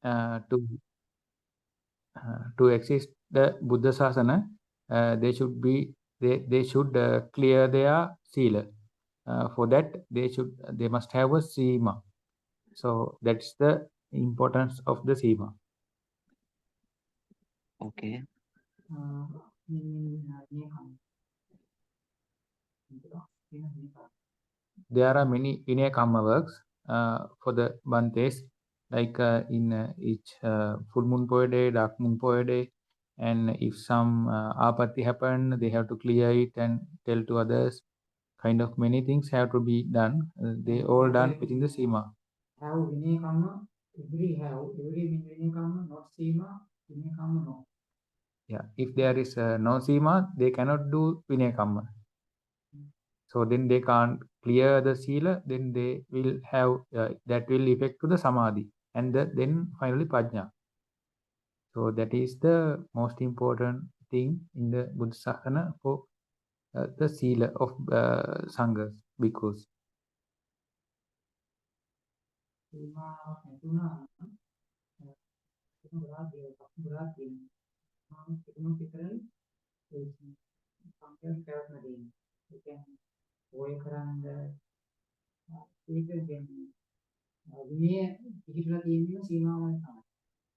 to exist the Buddha Sasana, they should clear their sila. For that, they must have a sima. So that's the importance of the sima. Okay. There are many Vinaya Kamma works for the Bantes, like in each full moon poe day, dark moon poe day, and if some apatti happen, they have to clear it and tell to others. Kind of many things have to be done. They all done within the Sima. Have Vinaya Kamma, every Vinaya Kamma, not Sima, Vinaya Kamma no. Yeah, if there is no Sima, they cannot do Vinaya Kamma. So then they can't clear the sila, then they will have that will affect to the samadhi and then finally prajna. So that is the most important thing in the Buddha Sasana for the sila of sanghas, bhikkhus.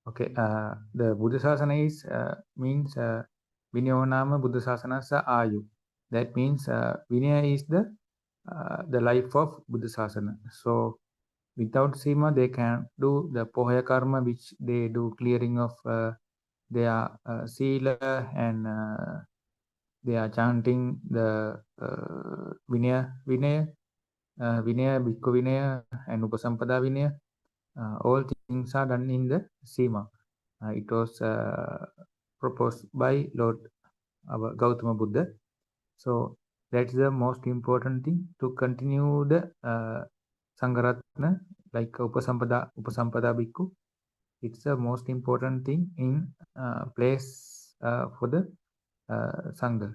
Okay, the Buddha Sasana is means Vinayonama Buddha Sasana sa Ayu. That means Vinaya is the life of Buddha Sasana. So without Sima, they can do the Pohaya Karma, which they do clearing of their sila and they are chanting the Vinaya, Bhikkhu Vinaya and Upasampada Vinaya. All things are done in the Sima. It was proposed by Lord Gautama Buddha. So that's the most important thing to continue the Sangharatna, like Upasampada Bhikkhu. It's the most important thing in place for the Sangha.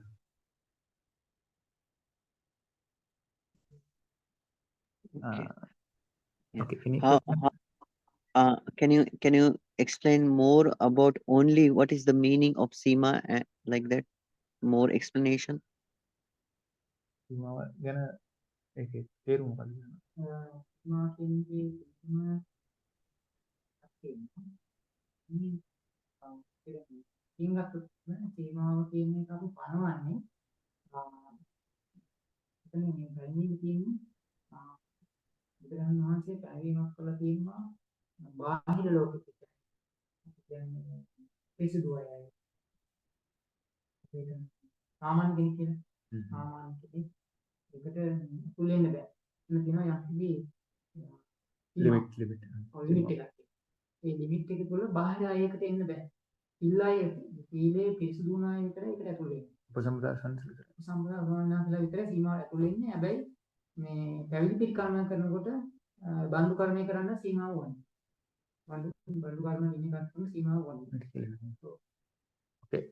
Okay. Yeah. Okay. Any question? Can you explain more about only what is the meaning of Sima like that? More explanation. Sima gana okay. Terum සීමාව කියන එක අපි පනවන්නේ එතන මේ බැඳීම තියෙන්නේ බුදුරජාණන් වහන්සේ පැහැදිලිමත් කළා තියෙනවා බාහිර ලෝකෙට කියන්නේ පිසුදු අය ඒක සාමාන්‍ය කෙනෙක් කියලා සාමාන්‍ය කෙනෙක් ඒකට කුල් වෙන්න බෑ එතන තියෙනවා යම්කිසි ලිමිට් එකක් ඒ ලිමිට් එක තුළ බාහිර අයකට එන්න බෑ ඉල්ලයි සීලේ පිරිසුදු වුණා විතරයි ඒකට ඇතුල් වෙන්නේ. උපසම්පදා වුණා විතරයි සීමාවට ඇතුල් වෙන්නේ. හැබැයි මේ පැවිදි පිරිකරණය කරනකොට බඳු කර්මය කරන්න සීමාව ඕනේ. බඳු කර්ම විනය කරන සීමාව ඕනේ. Okay.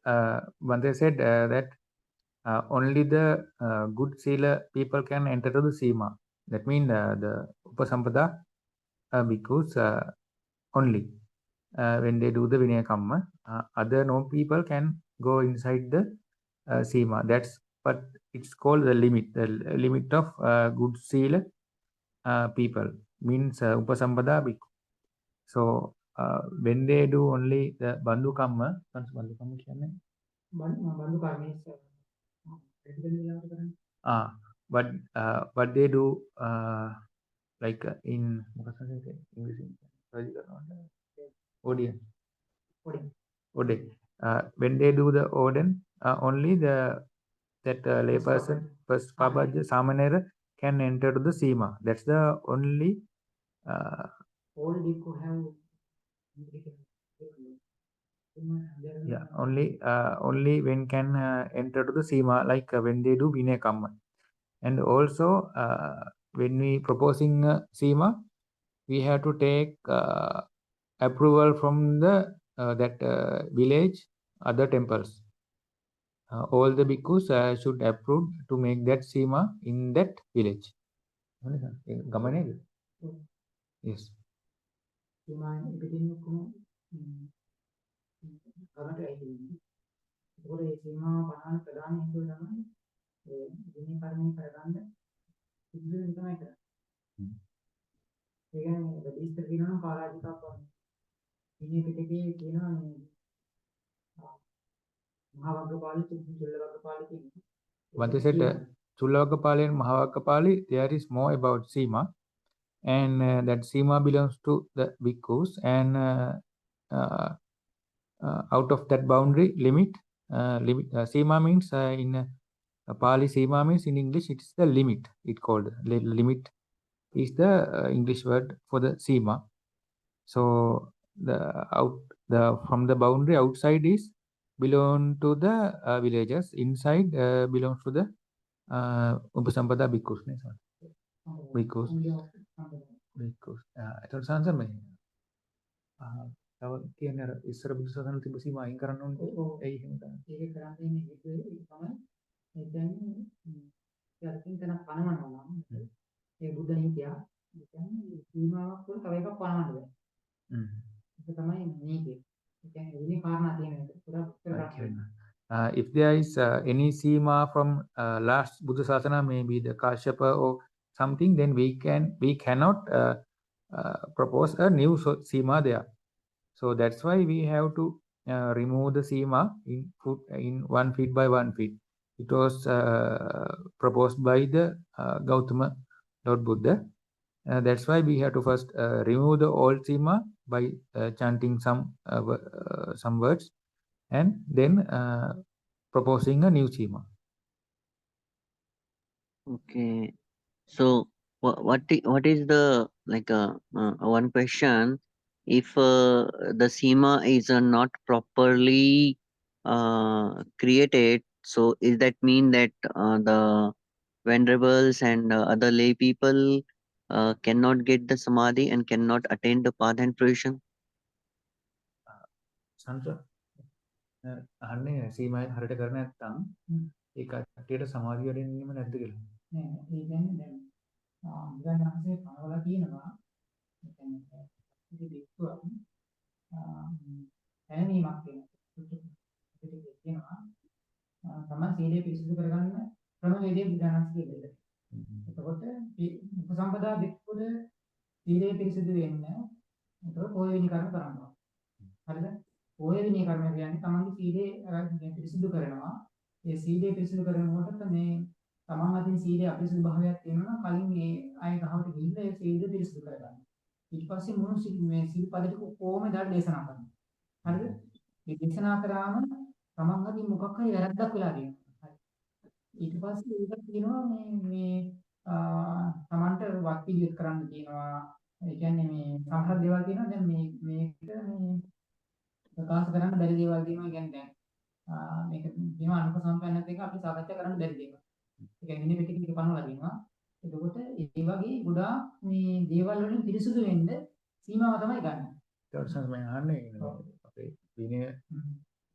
Bante said that only the good sila people can enter to the Sima. That means the Upasampada bhikkhus only. When they do the Vinaya Kamma, other no people can go inside the Sima. That's what it's called the limit of good Sila people, means Upasampada Bhikkhu. So when they do only the Bandhu Kamma, Bandhu Kamma කියන්නේ? Bandhu Kamma but what they do like in English Odian. When they do the Odin, only that layperson, first Pabaja Samanera, can enter to the Sima. That's the only. All bhikkhu have. Yeah, only when can enter to the Sima, like when they do Vinaya Kamma. And also when we proposing Sima, we have to take approval from the that village, other temples. All the bhikkhus should approve to make that Sima in that village. Yes. සීමාවෙන් පිටින් ඔක්කොම කරට ඇවිල්ලා. ඒකෝර ඒ සීමාව පනවන ප්‍රධාන හේතුව තමයි ඒ විනය කර්මය කරගන්න සිද්ධ වෙන තමයි කරන්නේ. ඒ කියන්නේ වැඩි විස්තර කියනවා නම් පරාජිකාවක් වගේ. විනය පිටකේ කියනවා මේ මහා වග්ගපාලි චුල්ල වග්ගපාලි කියන. When they said Chullavaggapali and Mahavaggapali, there is more about Sima, and that Sima belongs to the bhikkhus, and out of that boundary limit, Sima means in Pali, Sima means in English it is the limit. It called limit is the English word for the Sima. So from the boundary outside is belong to the villages. Inside belongs to the Upasampada bhikkhus. Bhikkhus. Bhikkhus. Itu sangat sama. Kalau kian ada isra budu sasan tiba sih main karena non එහෙම තමයි. ඒක කරන්නේ හේතුව තමයි ඒ කියන්නේ යකින් තන පනවනවා නම් ඒ බුද්ධ නීතිය ඒ කියන්නේ සීමාවක් වල තව එකක් පනවන්න බෑ. ඒක තමයි නීතිය. ඒ කියන්නේ වෙන්නේ කාරණා තියෙන එක. If there is any Sima from last Buddha Sasana, maybe the Kashyapa or something, then we cannot propose a new Sima there. So that's why we have to remove the Sima in 1 feet by 1 feet. It was proposed by the Gautama Lord Buddha. That's why we have to first remove the old Sima by chanting some words, and then proposing a new Sima. Okay. So what is the like one question? If the Sima is not properly created, so is that mean that the venerables and other lay people cannot get the samadhi and cannot attain the path and fruition? Sandra, අහන්නේ සීමාවෙන් හරියට කරන්නේ නැත්නම් ඒ කට්ටියට සමාධිය වෙන්නේම නැද්ද කියලා. නෑ ඒ කියන්නේ දැන් බුදුන්වහන්සේ පනවලා තියෙනවා ඒ කියන්නේ ඉති දෙක්තුවක් දැනීමක් තියෙනවා. තමයි සීලය පිරිසිදු කරගන්න ක්‍රමවේදය බුදුන්වහන්සේ දෙන්නේ. එතකොට උපසම්පදා දෙක්කුද සීලය පිරිසිදු වෙන්න එතකොට පොය වෙනි කර්ම කරනවා. හරිද? පොය වෙනි කර්ම කියන්නේ තමන්ගේ සීලය පිරිසිදු කරනවා. ඒ සීලය පිරිසිදු කරනකොට මේ තමන් අතින් සීලය අපිරිසිදු භාවයක් තියෙනවා නම් කලින් මේ අය ගහවට ගිහිල්ලා ඒ සීලය පිරිසිදු කරගන්න. ඊට පස්සේ මොන මේ සීල් පද ටික කොහොම දාලා දේශනා කරනවා. හරිද? මේ දේශනා කරාම තමන් අතින් මොකක් හරි වැරද්දක් වෙලා තියෙනවා. ඊට පස්සේ ඒකට කියනවා මේ තමන්ට වත් පිළිවෙත් කරන්න කියනවා. ඒ කියන්නේ මේ සමහර දේවල් කියනවා දැන් මේක ප්‍රකාශ කරන්න බැරි දේවල් කියනවා. කියන්නේ දැන් මේක දින අනුපසම්පන්නත් එක අපි සාකච්ඡා කරන්න බැරි දේවල්. ඒ කියන්නේ වෙන පිටින් පනවලා දෙනවා. එතකොට ඒ වගේ ගොඩාක් මේ දේවල් වලින් පිරිසුදු වෙන්න සීමාව තමයි ගන්න. ඒකට සමහර මම අහන්නේ අපේ විනය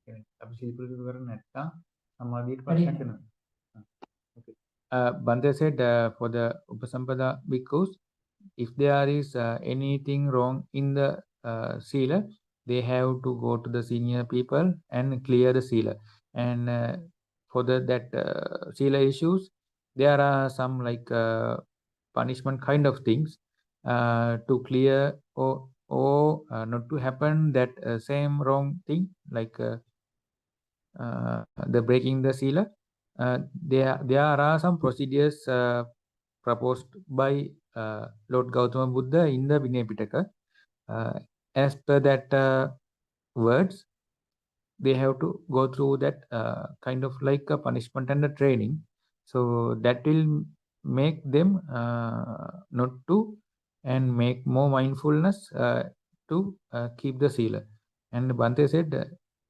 කියන්නේ අපි සීල පිළිතුරු කරන්නේ නැත්නම් සමාධියට ප්‍රශ්නයක් වෙනවා. Okay. Bante said for the Upasampada bhikkhus, if there is anything wrong in the sila, they have to go to the senior people and clear the sila. And for that sila issues, there are some like punishment kind of things to clear or not to happen that same wrong thing like the breaking the sila. There are some procedures proposed by Lord Gautama Buddha in the Vinaya Pitaka. As per that words, they have to go through that kind of like a punishment and a training. So that will make them not to and make more mindfulness to keep the sila. And Bante said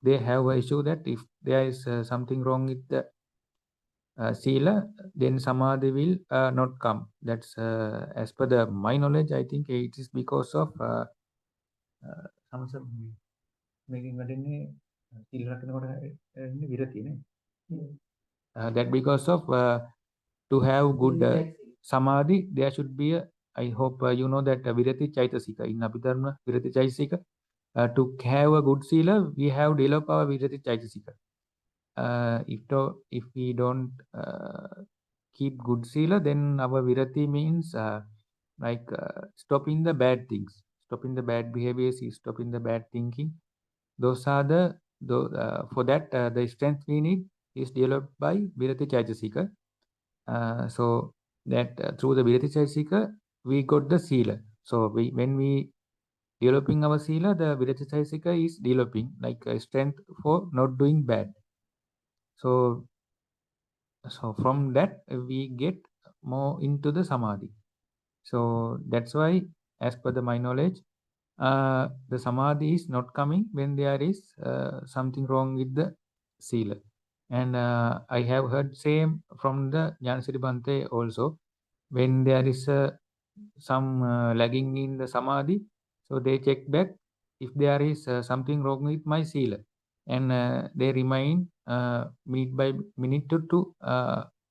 they have an issue that if there is something wrong with the sila, then samadhi will not come. That's as per my knowledge. I think it is because of that because of to have good samadhi, there should be a I hope you know that Virati Chaitasika in Abhidharma Virati Chaitasika. To have a good sila, we have developed our Virati Chaitasika. If we don't keep good sila, then our Virati means stopping the bad things, stopping the bad behaviors, stopping the bad thinking. Those are for that the strength we need is developed by Virati Chaitasika. So that through the Virati Chaitasika we got the sila. So when we developing our sila, the Virati Chaitasika is developing like a strength for not doing bad. So from that we get more into the samadhi. So that's why, as per my knowledge, the samadhi is not coming when there is something wrong with the sila. And I have heard same from the Jnanasiddhi Bhante also. When there is some lagging in the samadhi, so they check back if there is something wrong with my sila, and they remind minute by minute to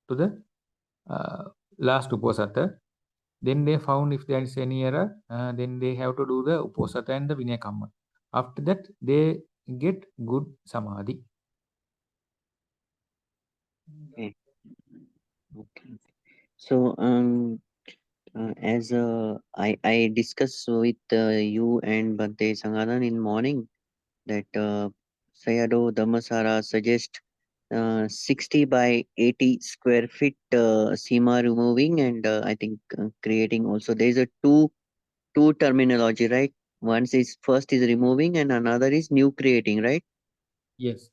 the last uposatha. Then they found if there is any error, then they have to do the uposatha and the vinaya kamma. After that, they get good samadhi. Okay. Okay. So as I discussed with you and Bhante Sangadan in morning that Sayadaw Dhammasara suggests 60 by 80 square feet Seema removing, and I think creating also. There is a two terminology, right? First is removing and another is new creating, right? Yes.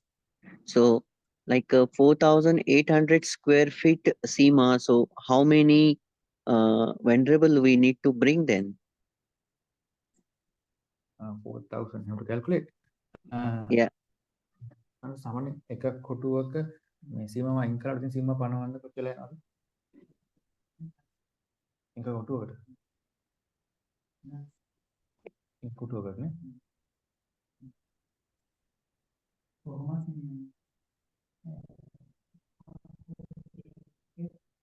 So like 4,800 square feet Seema. So how many venerable we need to bring then? 4,000 have to calculate. Yeah. සාමාන්‍ය එක කොටුවක මේ සීමාව අයින් කරලා ඉතින් සීමාව පනවන්න කොච්චර යනවද? එක කොටුවකට. එක කොටුවකට නේ.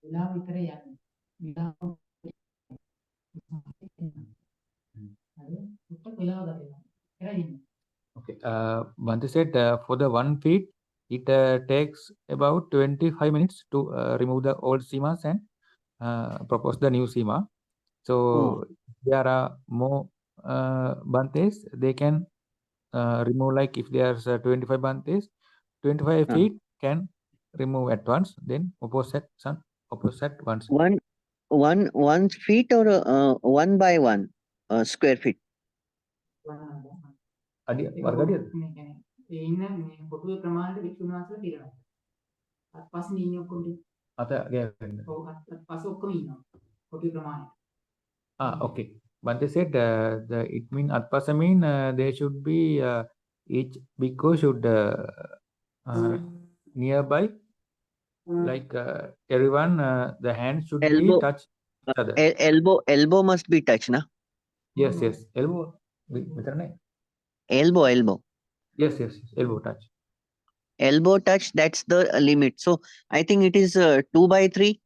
වෙලාව විතර යන්නේ. වෙලාව හරි උත්තර වෙලාව ගන්නවා. එරයි. Okay. Bhante said for the 1 feet, it takes about 25 minutes to remove the old seamas and propose the new seama. So there are more Bhantes, they can remove, like if there's 25 Bhantes, 25 feet can remove at once, then opposite once. One feet or 1 by 1 square feet? වර්ගඩියද? ඒ ඉන්න මේ කොටුවේ ප්‍රමාණයට වික්ෂුන් වහන්සේලා පිරෙනවා. අත්පස්සේ ඉන්නේ ඔක්කොම ටික. අත ගෑවෙන්න. ඔව් අත්පස්සේ ඔක්කොම ඉන්නවා. කොටුවේ ප්‍රමාණයට. Okay. But they said it mean atpasa mean there should be each bhikkhu should nearby, like everyone the hands should Elbow. be touch each other. Elbow must be touched, na? Yes, elbow. Elbow. Yes, elbow touch. Elbow touch, that's the limit. So I think it is 2 by 3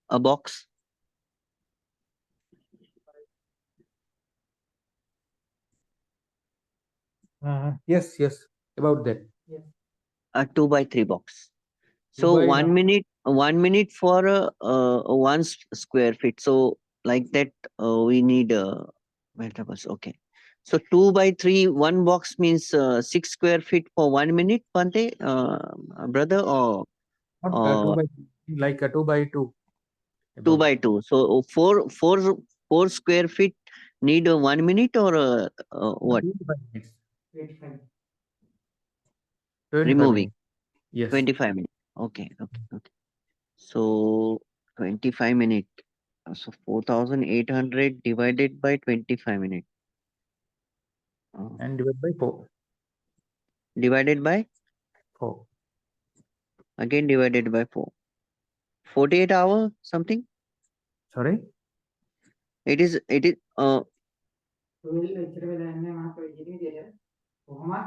a box. Yes, about that. Yes. A 2 by 3 box. So 1 minute for 1 square feet. So like that we need vegetables. Okay. So 2 by 3, 1 box means 6 square feet for 1 minute, Bhante, brother, or Not 2 by 3, like a 2 by 2. 2 by 2. So 4 square feet need 1 minute or what? 25 minutes. 25. Removing. Yes. 25 minutes. Okay. So 25 minutes. So 4,800 divided by 25 minutes. And divided by 4. Divided by? 4. Again divided by 4. 48 hours something? Sorry? It is ඔයල් ඉතර වෙලා යන්නේ මාත් ඔය කියන විදියට කොහොමද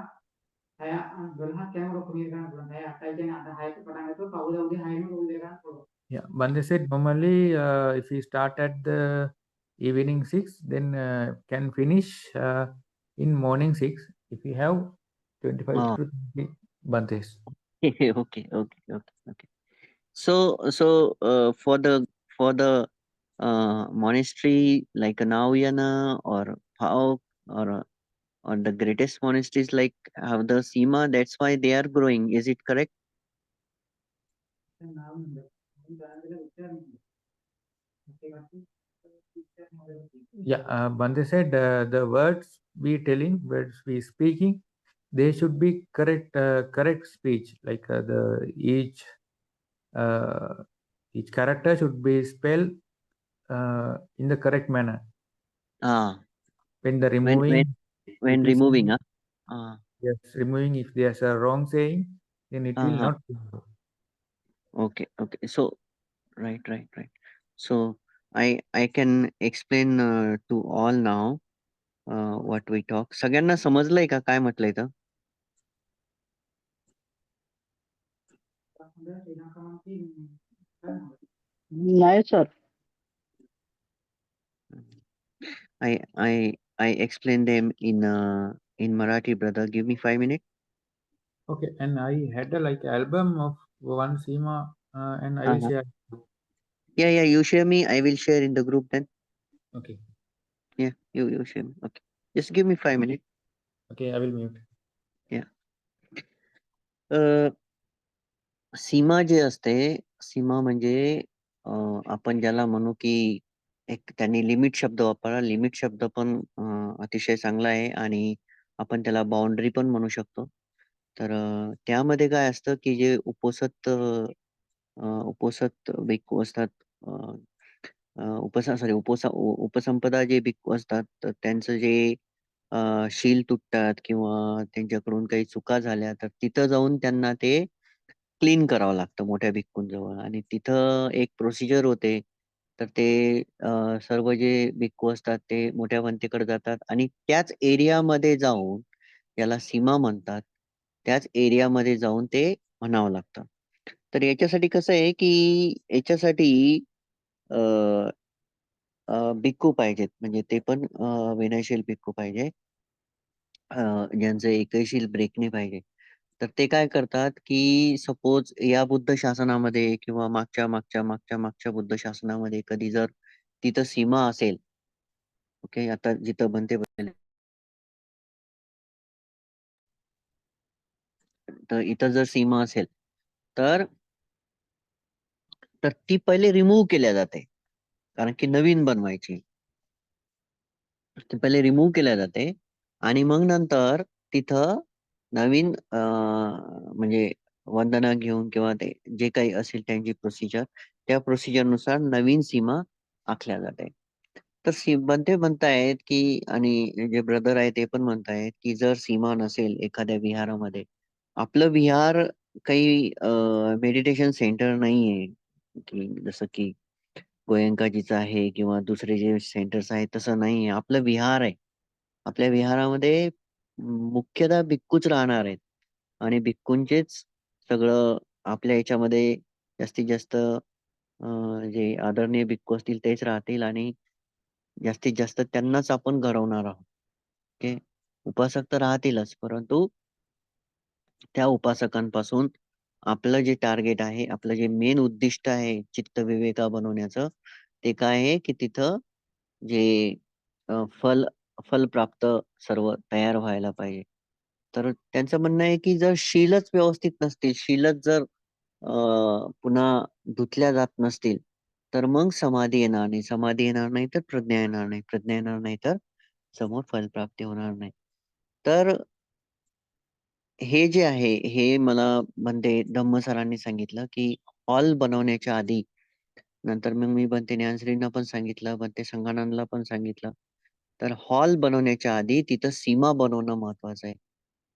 12 camera කොමියර් ගන්න පුළුවන්. 8යි කියන්නේ 8 6ට පටන් ගත්තොත් කවුද උදේ 6ම කොමියර් ගන්න පුළුවන්. Yeah, but they said normally if we start at the evening 6, then can finish in morning 6 if we have 25 Oh. to 30 Bantes. Okay, okay, okay, okay. So for the monastery like Navayana or how or the greatest monasteries like have the Sima, that's why they are growing. Is it correct? Yeah, Bande said the words we telling, words we speaking, they should be correct speech. Like each character should be spelled in the correct manner. Ah, When the when removing, when if we removing, say- ah, yes, removing if there's a wrong saying, then it will uh-huh. not. Okay, okay. So right. So I can explain to all now what we talk. सगळ्यांना समजलंय का काय म्हटलंय तर? नाही sir. I explain them in Marathi, brother. Give me 5 minutes. Okay, and I had a like album of one Seema, and I will Uh-huh. share. Yeah. You share me. I will share in the group then. Okay, Yeah, you share me. Okay. Just give me 5 minutes. okay, I will mute. सीमा जे असते, सीमा म्हणजे आपण ज्याला म्हणू की एक त्यांनी limit शब्द वापरला. लिमिट शब्द पण अतिशय चांगला आहे आणि आपण त्याला बाउंड्री पण म्हणू शकतो. तर त्यामध्ये काय असतं की जे उपोसत भिक्खू असतात, उपसंपदा जे भिक्खू असतात, तर त्यांचं जे शील तुटतात किंवा त्यांच्याकडून काही चुका झाल्या तर तिथं जाऊन त्यांना ते क्लीन करावं लागतं मोठ्या भिक्खूंजवळ आणि तिथं एक प्रोसिजर होते. तर ते सर्व जे भिक्खू असतात ते मोठ्या पंथीकडे जातात आणि त्याच एरियामध्ये जाऊन, याला सीमा म्हणतात, त्याच एरियामध्ये जाऊन ते म्हणावं लागतं. तर याच्यासाठी कसं आहे की याच्यासाठी भिक्खू पाहिजेत, म्हणजे ते पण विनयशील भिक्खू पाहिजे, ज्यांचं एकही शील ब्रेक नाही पाहिजे. तर ते काय करतात की सपोज या बुद्ध शासनामध्ये किंवा मागच्या बुद्ध शासनामध्ये कधी जर तिथं सीमा असेल, ओके, आता जिथं बनते तर इथं जर सीमा असेल तर तर ती पहिले रिमूव्ह केल्या जाते, कारण की नवीन बनवायची. ती पहिले रिमूव्ह केल्या जाते आणि मग नंतर तिथं नवीन म्हणजे वंदना घेऊन किंवा ते जे काही असेल त्यांची प्रोसिजर, त्या प्रोसिजर नुसार नवीन सीमा आखल्या जाते. तर बनते म्हणतायत की, आणि जे ब्रदर आहे ते पण म्हणतायत की जर सीमा नसेल एखाद्या विहारामध्ये, आपलं विहार काही मेडिटेशन सेंटर नाहीये की जसं की गोयंकाजीचं आहे किंवा दुसरे जे सेंटर्स आहेत तसं नाहीये. आपलं विहार आहे. आपल्या विहारामध्ये मुख्यतः भिक्खूच राहणार आहेत आणि भिक्खूंचेच सगळं आपल्या याच्यामध्ये जास्तीत जास्त जे आदरणीय भिक्खू असतील तेच राहतील आणि जास्तीत जास्त त्यांनाच आपण घडवणार आहोत. ओके, उपासक तर राहतीलच, परंतु त्या उपासकांपासून आपलं जे टार्गेट आहे, आपलं जे मेन उद्दिष्ट आहे चित्त विवेका बनवण्याचं, ते काय आहे की तिथं जे फल प्राप्त सर्व तयार व्हायला पाहिजे. तर त्यांचं म्हणणं आहे की जर शीलच व्यवस्थित नसतील, शीलच जर पुन्हा धुतल्या जात नसतील, तर मग समाधी येणार नाही. समाधी येणार नाही तर प्रज्ञा येणार नाही. प्रज्ञा येणार नाही तर समोर फलप्राप्ती होणार नाही. तर हे जे आहे हे मला बनते धम्म सरांनी सांगितलं की हॉल बनवण्याच्या आधी, नंतर मग मी बनते ज्ञानश्रींना पण सांगितलं, बनते संघानंदला पण सांगितलं. तर हॉल बनवण्याच्या आधी तिथं सीमा बनवणं महत्वाचं आहे.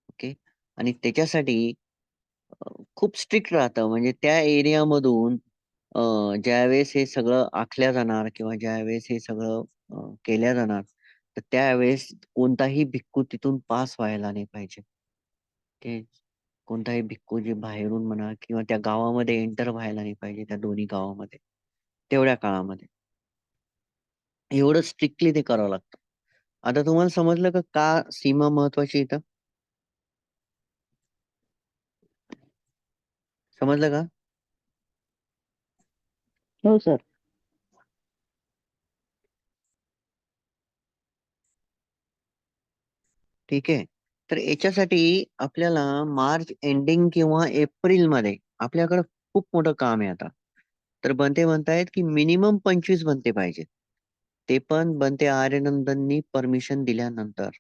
ओके, आणि त्याच्यासाठी खूप स्ट्रिक्ट राहतं, म्हणजे त्या एरियामधून ज्यावेळेस हे सगळं आखल्या जाणार किंवा ज्यावेळेस हे सगळं केल्या जाणार, तर त्यावेळेस कोणताही भिक्खू तिथून पास व्हायला नाही पाहिजे. ओके. कोणताही भिक्खू जे बाहेरून म्हणा किंवा त्या गावामध्ये एंटर व्हायला नाही पाहिजे, त्या दोन्ही गावामध्ये तेवढ्या काळामध्ये. एवढं स्ट्रिक्टली ते करावं लागतं. आता तुम्हाला समजलं का सीमा महत्वाची इथं? समजलं का? हो सर. ठीक आहे. तर याच्यासाठी आपल्याला मार्च एंडिंग किंवा एप्रिल मध्ये आपल्याकडे खूप मोठं काम आहे आता. तर बनते म्हणतायत की मिनिमम 25 बनते पाहिजेत. ते पण बनते आर्यनंदननी परमिशन दिल्यानंतर.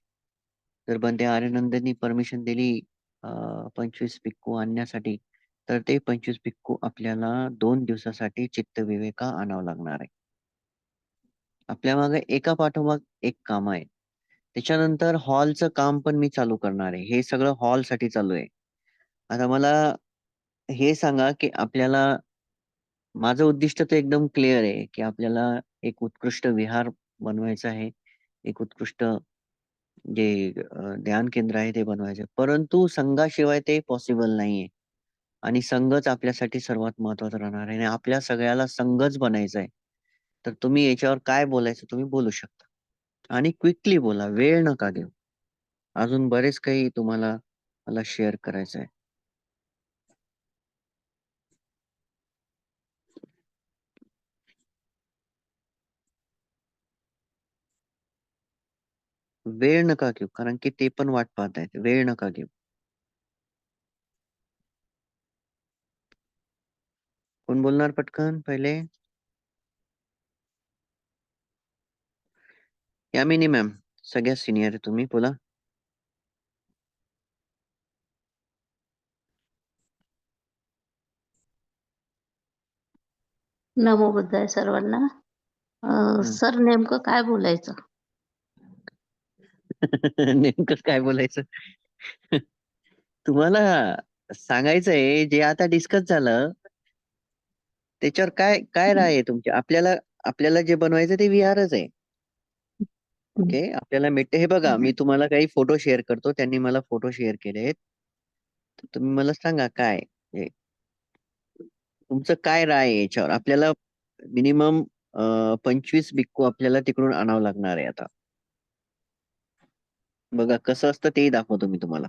जर बनते आर्यनंदननी परमिशन दिली 25 भिक्खू आणण्यासाठी, तर ते 25 भिक्खू आपल्याला 2 दिवसासाठी चित्तविवेका आणावं लागणार आहे. आपल्या मागे एका पाठोमाग एक काम आहे. त्याच्यानंतर हॉलचं काम पण मी चालू करणार आहे. हे सगळं हॉलसाठी चालू आहे. आता मला हे सांगा की आपल्याला माझं उद्दिष्ट तर एकदम क्लिअर आहे की आपल्याला एक उत्कृष्ट विहार बनवायचं आहे. एक उत्कृष्ट जे ध्यान केंद्र आहे ते बनवायचं आहे. परंतु संघाशिवाय ते पॉसिबल नाहीये. आणि संघच आपल्यासाठी सर्वात महत्वाचा राहणार आहे आणि आपल्या सगळ्याला संघच बनायचा आहे. तर तुम्ही याच्यावर काय बोलायचं तुम्ही बोलू शकता. आणि क्विकली बोला, वेळ नका घेऊ. अजून बरेच काही तुम्हाला मला शेअर करायचं आहे. वेळ नका घेऊ, कारण की ते पण वाट पाहत आहेत. वेळ नका घेऊ. कोण बोलणार पटकन पहिले? यामिनी मॅम, सगळ्यात सिनियर आहे तुम्ही, बोला. नमो बुद्धाय सर्वांना. सर नेमकं काय बोलायचं? नेमकं काय बोलायचं? तुम्हाला सांगायचंय जे आता डिस्कस झालं त्याच्यावर काय काय राय आहे तुमची? आपल्याला जे बनवायचं ते विहारच आहे. ओके, आपल्याला मिळते. हे बघा, मी तुम्हाला काही फोटो शेअर करतो. त्यांनी मला फोटो शेअर केलेत. तर तुम्ही मला सांगा काय तुमचं काय राय आहे याच्यावर? आपल्याला मिनिमम 25 भिक्खू आपल्याला तिकडून आणावं लागणार आहे आता. बघा कसं असतं तेही दाखवतो मी तुम्हाला.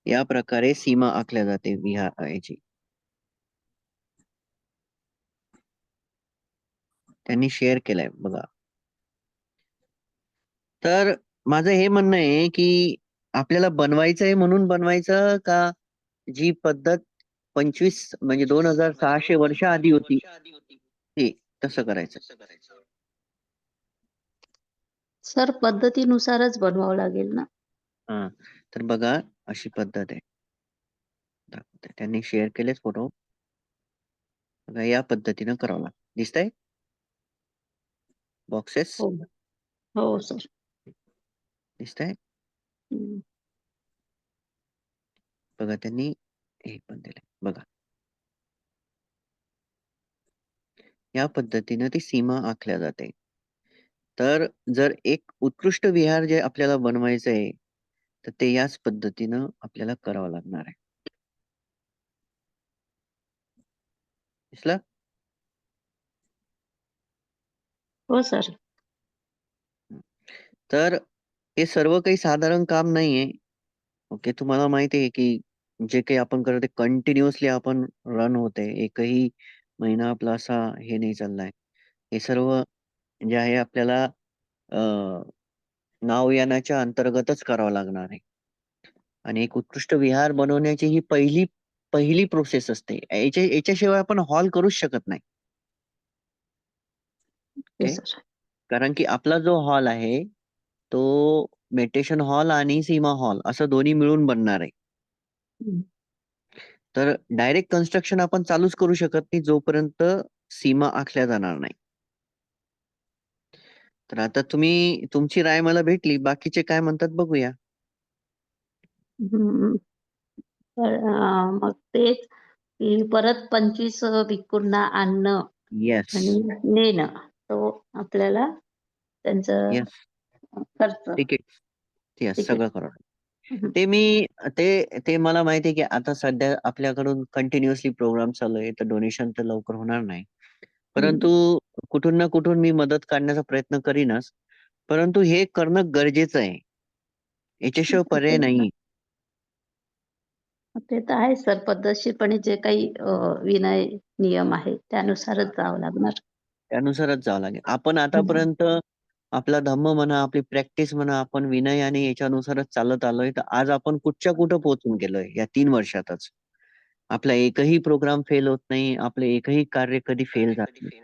या प्रकारे सीमा आखल्या जाते विहार याची. त्यांनी शेअर केलंय बघा. तर माझं हे म्हणणं आहे की आपल्याला बनवायचं आहे म्हणून बनवायचं का जी पद्धत 25 म्हणजे 2600 वर्ष आधी होती ते तसं करायचं? सर पद्धतीनुसारच बनवावं लागेल ना. हा, तर बघा अशी पद्धत आहे. दाखवते. त्यांनी शेअर केलेत फोटो. बघा या पद्धतीनं करावं लागतं. दिसतंय बॉक्सेस? हो हो सर. दिसतंय? बघा त्यांनी हे पण दिलंय बघा. या पद्धतीनं ती सीमा आखल्या जाते. तर जर एक उत्कृष्ट विहार जे आपल्याला बनवायचं आहे तर ते याच पद्धतीनं आपल्याला करावं लागणार आहे. दिसलं? हो सर. तर हे सर्व काही साधारण काम नाहीये. ओके, तुम्हाला माहिती आहे की जे काही आपण करतो ते कंटिन्युअसली आपण रन होते. एकही महिना आपला असा हे नाही चाललाय. हे सर्व जे आहे आपल्याला नावयानाच्या अंतर्गतच करावं लागणार आहे. आणि एक उत्कृष्ट विहार बनवण्याची ही पहिली पहिली प्रोसेस असते. याच्याशिवाय आपण हॉल करूच शकत नाही. हो ओके, सर. कारण की आपला जो हॉल आहे तो मेडिटेशन हॉल आणि सीमा हॉल असं दोन्ही मिळून बनणार आहे. तर डायरेक्ट कन्स्ट्रक्शन आपण चालूच करू शकत नाही जोपर्यंत सीमा आखल्या जाणार नाही. तर आता तुमची राय मला भेटली. बाकीचे काय म्हणतात बघूया. तर मग तेच की परत 25 भिक्खूंना आणणं येस आणि नेणं तो आपल्याला त्यांचं येस खर्च तिकीट येस तिकीट. सगळं करा. ते मी ते मला माहिती आहे की आता सध्या आपल्याकडून कंटिन्युअसली प्रोग्राम चालू आहे, तर डोनेशन तर लवकर होणार नाही. परंतु कुठून ना कुठून मी मदत काढण्याचा प्रयत्न करीनच. परंतु हे करणं गरजेचं आहे. याच्याशिवाय पर्याय नाही. ते तर आहे सर, पद्धतशीरपणे जे काही विनय नियम आहे त्यानुसारच जावं लागणार. त्यानुसारच जावं लागेल. आपण आतापर्यंत आपला धम्म म्हणा, आपली प्रॅक्टिस म्हणा, आपण विनयाने याच्यानुसारच चालत आलोय. तर आज आपण कुठच्या कुठं पोहोचून गेलोय या 3 वर्षातच. आपला एकही प्रोग्राम फेल होत नाही. आपलं एकही कार्य कधी फेल जात नाही.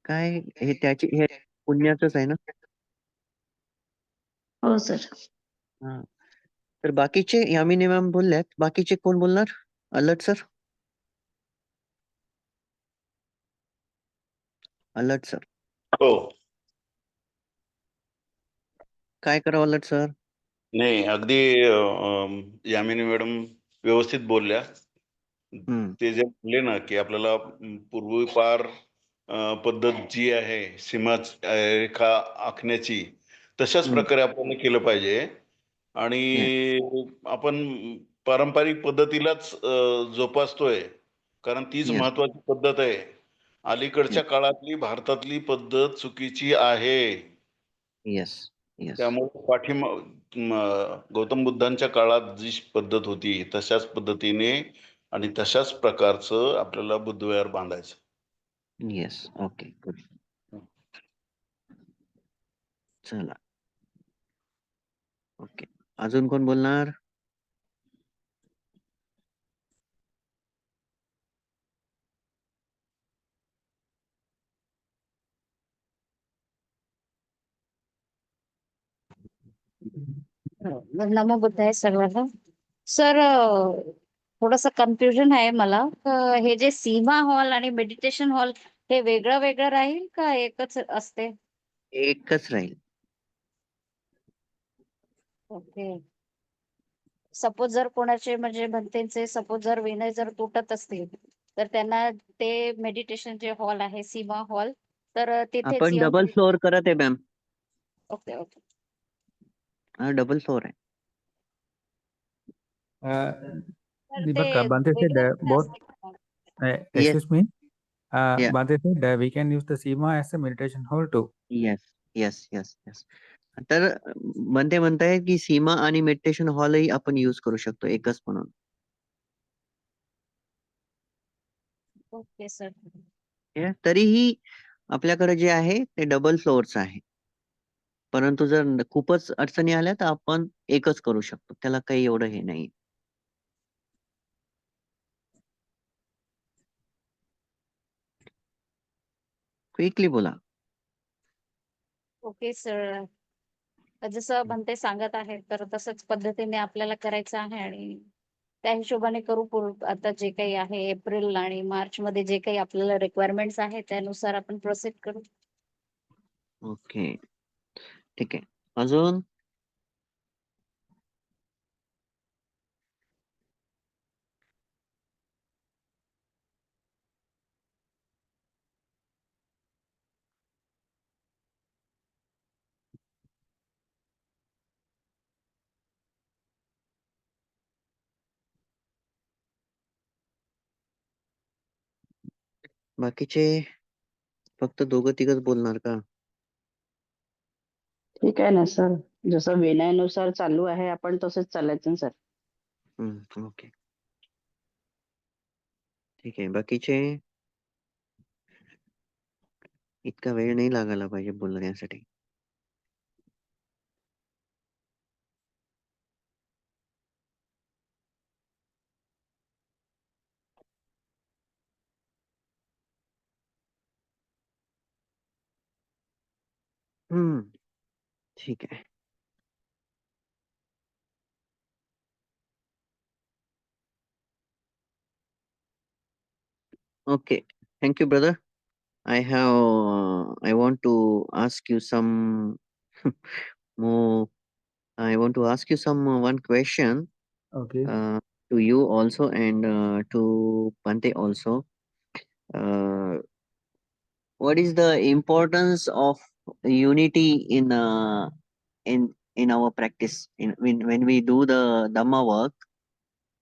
काय हे पुण्याचंच आहे ना? हो सर. हां. तर बाकीचे यामिनी मॅम बोलल्यात. बाकीचे कोण बोलणार? Alert sir? Alert sir. हो. काय करावं अलर्ट सर? नाही, अगदी यामिनी मॅडम व्यवस्थित बोलल्या. हं. ते जे म्हणले ना की आपल्याला पूर्वीपार पद्धत जी आहे सीमा रेखा आखण्याची, तशाच हं. प्रकारे आपण केलं पाहिजे. येस. आणि आपण पारंपरिक पद्धतीलाच जोपासतोय, कारण तीच येस. महत्वाची पद्धत आहे. अलीकडच्या येस. काळातली भारतातली पद्धत चुकीची आहे. येस. येस. त्यामुळे गौतम बुद्धांच्या काळात जी पद्धत होती तशाच पद्धतीने आणि तशाच प्रकारचं आपल्याला बुद्धविहार बांधायचं. येस. ओके. गुड. चला. ओके. अजून कोण बोलणार? नमो बुद्धाय सर्वांना. सर, थोडंसं कन्फ्युजन आहे मला. हे जे सीमा हॉल आणि मेडिटेशन हॉल हे वेगळं वेगळं राहील का एकच असते? एकच राहील. ओके. सपोज जर कोणाचे म्हणजे भंतेंचे सपोज जर विनय जर तुटत असतील, तर त्यांना ते मेडिटेशन जे हॉल आहे सीमा हॉल, तर तिथेच आपण येऊन डबल फ्लोअर करत आहे मॅम. Okay okay. हा डबल फ्लोअर आहे. तर ते Deepak, Bante said वेगळं वेगळं both. असते का? Yes. Excuse me. Yeah. Bante said we can use the SEMA as a meditation hall too. Yes. Yes. Yes. Yes. तर म्हणते म्हणताय की सीमा आणि मेडिटेशन हॉलही आपण यूज करू शकतो एकच म्हणून. Okay sir. तरीही आपल्याकडे जे आहे ते डबल फ्लोअरचं आहे. परंतु जर खूपच अडचणी आल्या तर आपण एकच करू शकतो. त्याला काही एवढं हे नाही. क्विकली बोला. Okay sir. जसं म्हणते सांगत आहे तर तसंच पद्धतीने आपल्याला करायचं आहे आणि त्या हिशोबाने करू. आता जे काही आहे एप्रिल आणि मार्च मध्ये जे काही आपल्याला रिक्वायरमेंट्स आहे त्यानुसार आपण प्रोसीड करू. ओके. ठीक आहे. अजून? बाकीचे फक्त दोघं तिघच बोलणार का? ठीक आहे ना सर, जसं विनयानुसार चालू आहे आपण तसंच चालायचं ना सर. ओके. ठीक आहे. बाकीचे? इतका वेळ नाही लागायला पाहिजे बोलण्यासाठी. ठीक आहे. Okay. Thank you, brother. I want to ask you some more. I want to ask you one question Okay. to you also and to Pante also. What is the importance of unity in in our practice when we do the Dhamma work?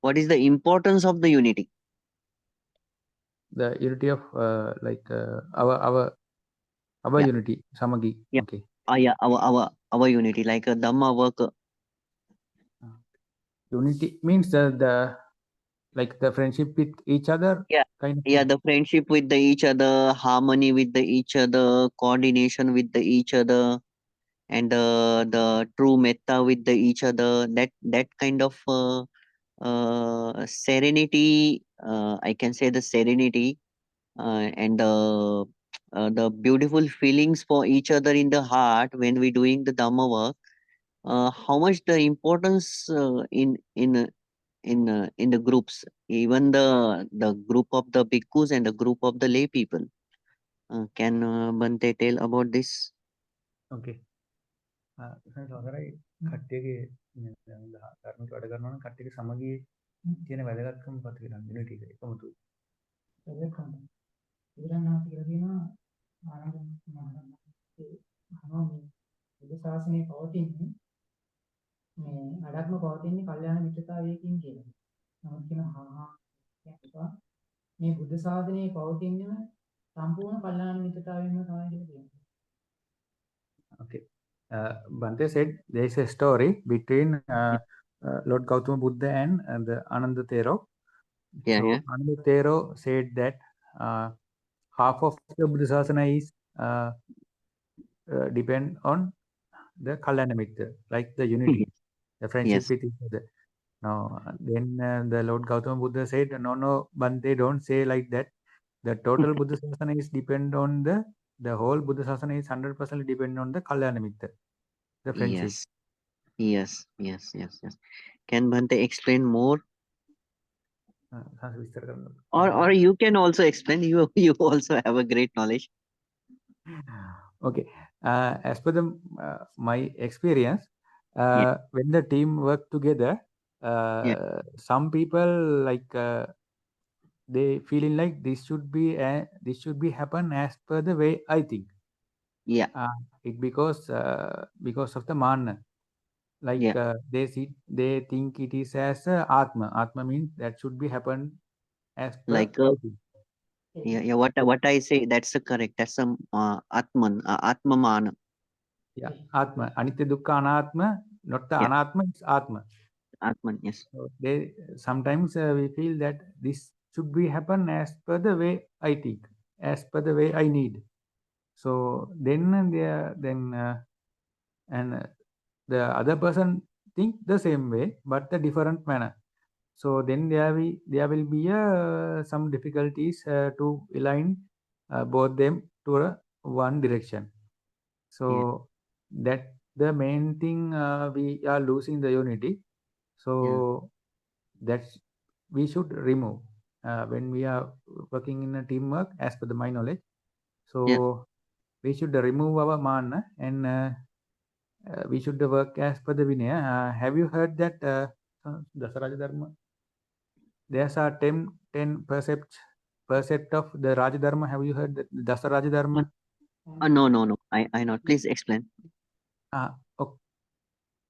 What is the importance of the unity? The unity of our Yeah. unity, samagi. Yeah. Okay. Yeah, our unity, like a Dhamma work. Unity means the like the friendship with each other. Yeah. Kind of. Yeah, the friendship with the each other, harmony with the each other, coordination with the each other, and the true metta with the each other. That kind of serenity. I can say the serenity and the beautiful feelings for each other in the heart when we doing the Dhamma work. How much the importance in the groups, even the group of the bhikkhus and the group of the lay people. Can Bante tell about this? Okay. සහෝදරයි කට්ටියගේ ධර්මික වැඩ කරනවා නම් කට්ටියගේ සමගියේ තියෙන වැදගත්කම මොකක්ද කියලා unity එක එකමුතු. බුදුරණාහි කියලා කියනවා ආනන්ද මහරහතන් අහනවා මේ බුදු ශාසනය පවතින්නේ මේ අඩක්ම පවතින්නේ කල්යාණ මිත්‍රතාවයකින් කියලා. නමුත් කියනවා කියනවා මේ බුදු ශාසනයේ පවතින්නේම සම්පූර්ණ කල්යාණ මිත්‍රතාවයෙන්ම තමයි කියලා කියනවා. Okay. Bante said there is a story between Lord Gautama Buddha and the Ananda Thero. Yeah, So yeah. Ananda Thero said that half of the Buddha Sasana is depend on the Kalyana Mitra, like the unity, the friendship Yes. with each other. Now, then the Lord Gautama Buddha said, no, Bante, don't say like that. The total Buddha Sasana is depend on the whole Buddha Sasana is 100% depend on the Kalyana Mitra, the friendship. Yes. Can Bante explain more? Or you can also explain. You also have a great knowledge. Okay. As per my experience, when the team work together, some people like they feeling like this should be happen as per the way I think. Yeah. It because of the mana. Like they think it is as atma. Atma means that should be happen as per Like I think. yeah. What I say, that's correct. That's atman, atmamana. Yeah, atma. Anitya dukkha anatma, not the anatma, it's atma. Atman, yes. So they sometimes we feel that this should be happen as per the way I think, as per the way I need. So then the other person think the same way, but the different manner. So then there will be some difficulties to align both them to one direction. So that the main thing we are losing the unity. So that's we should remove when we are working in a teamwork as per my knowledge. So we should remove our mana and we should work as per the Vinaya. Have you heard that Dasaraja Dharma? There's a 10 percept of the Raja Dharma. Have you heard that Dasaraja Dharma? No. I not. Please explain. Okay.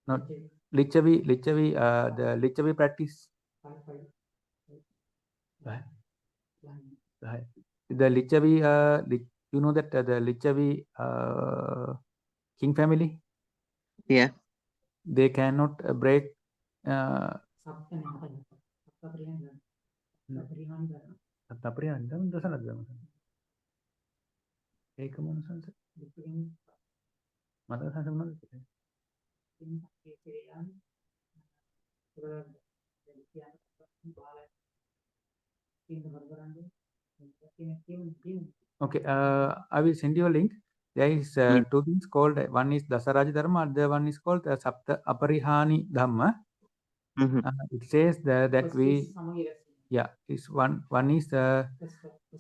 Not Lichavi, the Lichavi practice. The Lichavi, you know that the Lichavi king family? Yeah. They cannot break. Okay, I will send you a link. There is two things called, one is Dasaraja Dharma, other one is called Sapta Aparihani Dhamma. It says that we, is one is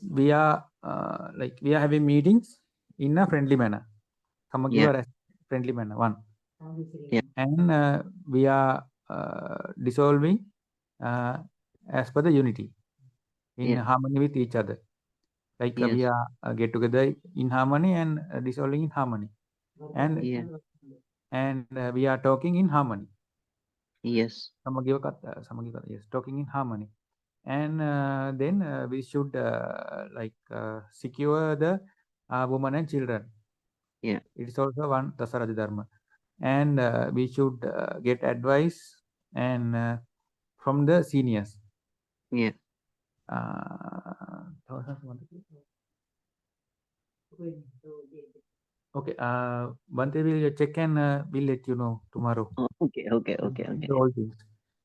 we are having meetings in a friendly manner. Friendly manner, one. And we are dissolving as per the unity in harmony with each other. Like we are get together in harmony and dissolving in harmony. And and we are talking in harmony. Yes. Yes, talking in harmony. And then we should secure the women and children. Yeah. It is also one Dasaraja Dharma. And we should get advice and from the seniors. Yeah. Okay, Bante will check and we'll let you know tomorrow. Okay. All things.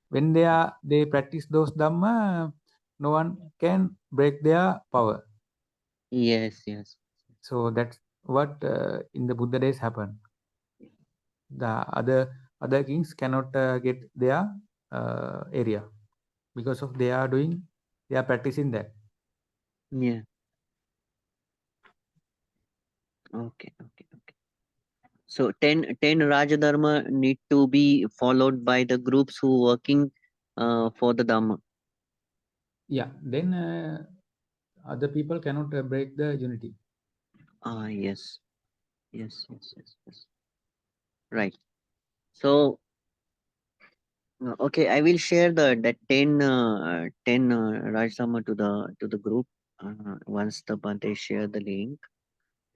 When they practice those Dhamma, no one can break their power. Yes. So that's what in the Buddha days happened. The other kings cannot get their area because of they are practicing that. Yeah. Okay. So 10 Rajadharma need to be followed by the groups who working for the Dhamma. Yeah, then other people cannot break the unity. Yes. Right. So okay, I will share that 10 Rajadharma to the group once the Bante share the link.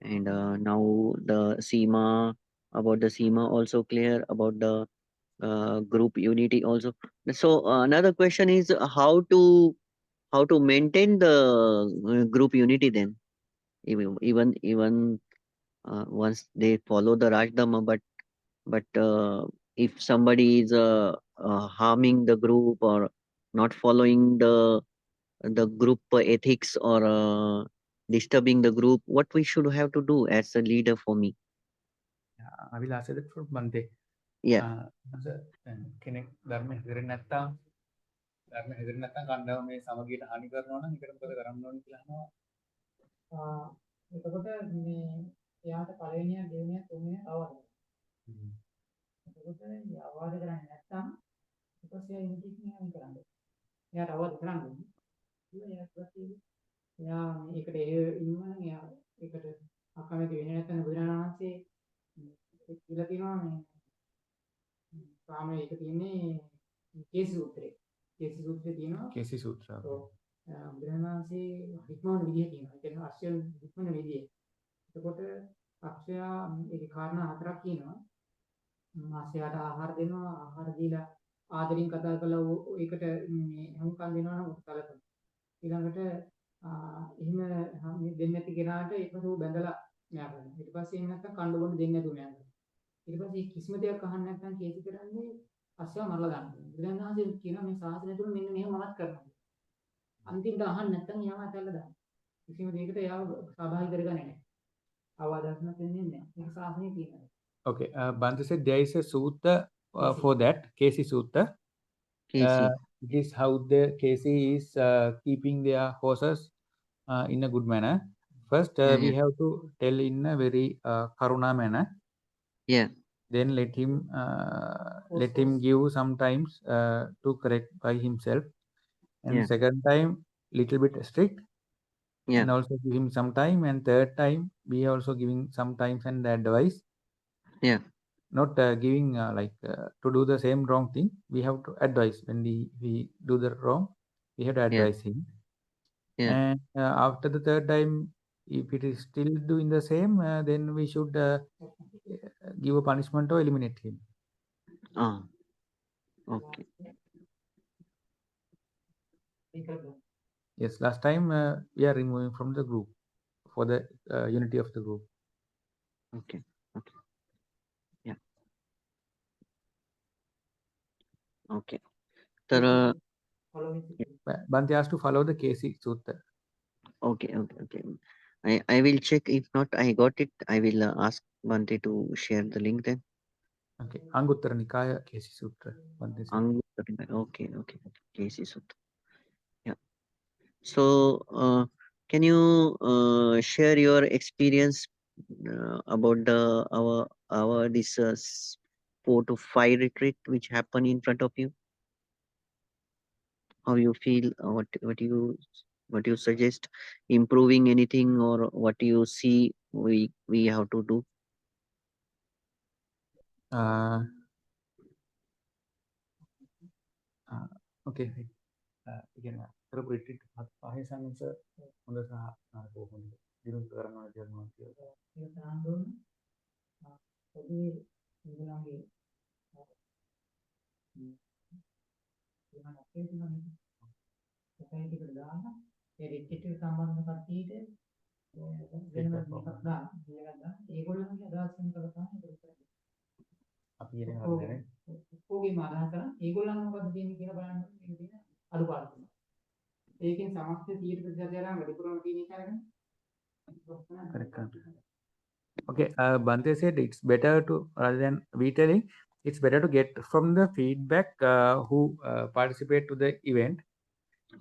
And now the SEMA, about the SEMA also clear, about the group unity also. So another question is how to maintain the group unity then, even once they follow the Rajdhamma, but if somebody is harming the group or not following the group ethics or disturbing the group, what we should have to do as a leader for me? I will answer that for Bante. Yeah. කෙනෙක් ධර්ම හැදෙන්නේ නැත්නම් කණ්ඩායම මේ සමගියට හානි කරනවා නම් ඒකට මොකද කරන්න ඕනේ කියලා අහනවා. එතකොට මේ එයාට පළවෙනියක් දෙවෙනියක් තුන්වෙනියක් අවවාද. එතකොට මේ අවවාද කරන්නේ නැත්නම් ඊට පස්සේ එයා ඉන්දික් නියම කරන්නේ. එයාට අවවාද කරන්න ඕනේ. ඊට පස්සේ එයා මේකට ඉන්නවනම් එයා ඒකට අකමැති වෙන්නේ නැත්නම් බුදුරජාණන් වහන්සේ කියලා තියෙනවා මේ සාමයේ එක තියෙන්නේ කේසි සූත්‍රේ. කේසි සූත්‍රේ තියෙනවා. කේසි සූත්‍රය. බුදුරජාණන් වහන්සේ හික්මවන විදිහ කියනවා. ඒ කියන්නේ අක්ෂය හික්මන විදිහ. එතකොට අක්ෂයා ඒකේ කාරණා හතරක් කියනවා. මාසයට ආහාර දෙනවා, ආහාර දීලා ආදරෙන් කතා කරලා ඒකට මේ හුම්කම් දෙනවා නම් උත්සලකන. ඊළඟට එහෙම දෙන්නේ නැති කෙනාට ඒකසෝ බැඳලා මෙයා කරනවා. ඊට පස්සේ එහෙම නැත්නම් කණ්ඩ බොන්න දෙන්නේ නැතුව මෙයා කරනවා. ඊට පස්සේ කිසිම දෙයක් අහන්න නැත්නම් කේසි කරන්නේ අස්සව මරලා දානවා. බුදුන් වහන්සේ කියනවා මේ ශාසනය තුල මෙන්න මෙහෙම මමත් කරනවා. අන්තිමට අහන්න නැත්නම් එයාම අතල්ලා දානවා. කිසිම දෙයකට එයාව සහභාගී කරගන්නේ නැහැ. අවවාදයක් දෙන්නේ නැහැ. මේක ශාසනයේ තියෙනවා. Okay, Bante said there is a sutta for that, Kesi Sutta. It is how the Kesi is keeping their horses in a good manner. First, we have to tell in a very karuna manner. Yeah. Then let him give sometimes to correct by himself. And second time, little bit strict. Yeah. And also give him some time. And third time, we are also giving some times and advice. Yeah. Not giving to do the same wrong thing. We have to advise when we do the wrong. We have to advise him. Yeah. And after the third time, if it is still doing the same, then we should give a punishment or eliminate him. Okay. Yes, last time we are removing from the group for the unity of the group. Okay. Yeah. Okay. Bante has to follow the Kesi Sutta. Okay. I will check. If not, I got it. I will ask Bante to share the link then. Okay. Anguttara Nikaya Kesi Sutra. Okay. Kesi Sutra. Yeah. So, can you share your experience about our this 4 to 5 retreat which happened in front of you? How you feel? What you suggest? Improving anything, or what you see we have to do? Uh, okay. Again, retreat pahit सांगायचं म्हणजे दिरून करणार जन्म සම්බන්ධ කට්ටියට වෙනම එකක් දාන්න. ඒගොල්ලන්ගේ අදහස් වෙන කර තමයි අපි ඉන්නේ හරියනේ. ඔක්කොගේම අදහස කරා ඒගොල්ලන් මොකද කියන්නේ කියලා බලන්න මේක තියෙන අඩුපාඩු. ඒකෙන් සමස්ත 100% යනවා වැඩිපුරම තියෙන එක අරගෙන Correct. Okay, Bante said it's better to, rather than we telling, it's better to get from the feedback who participate to the event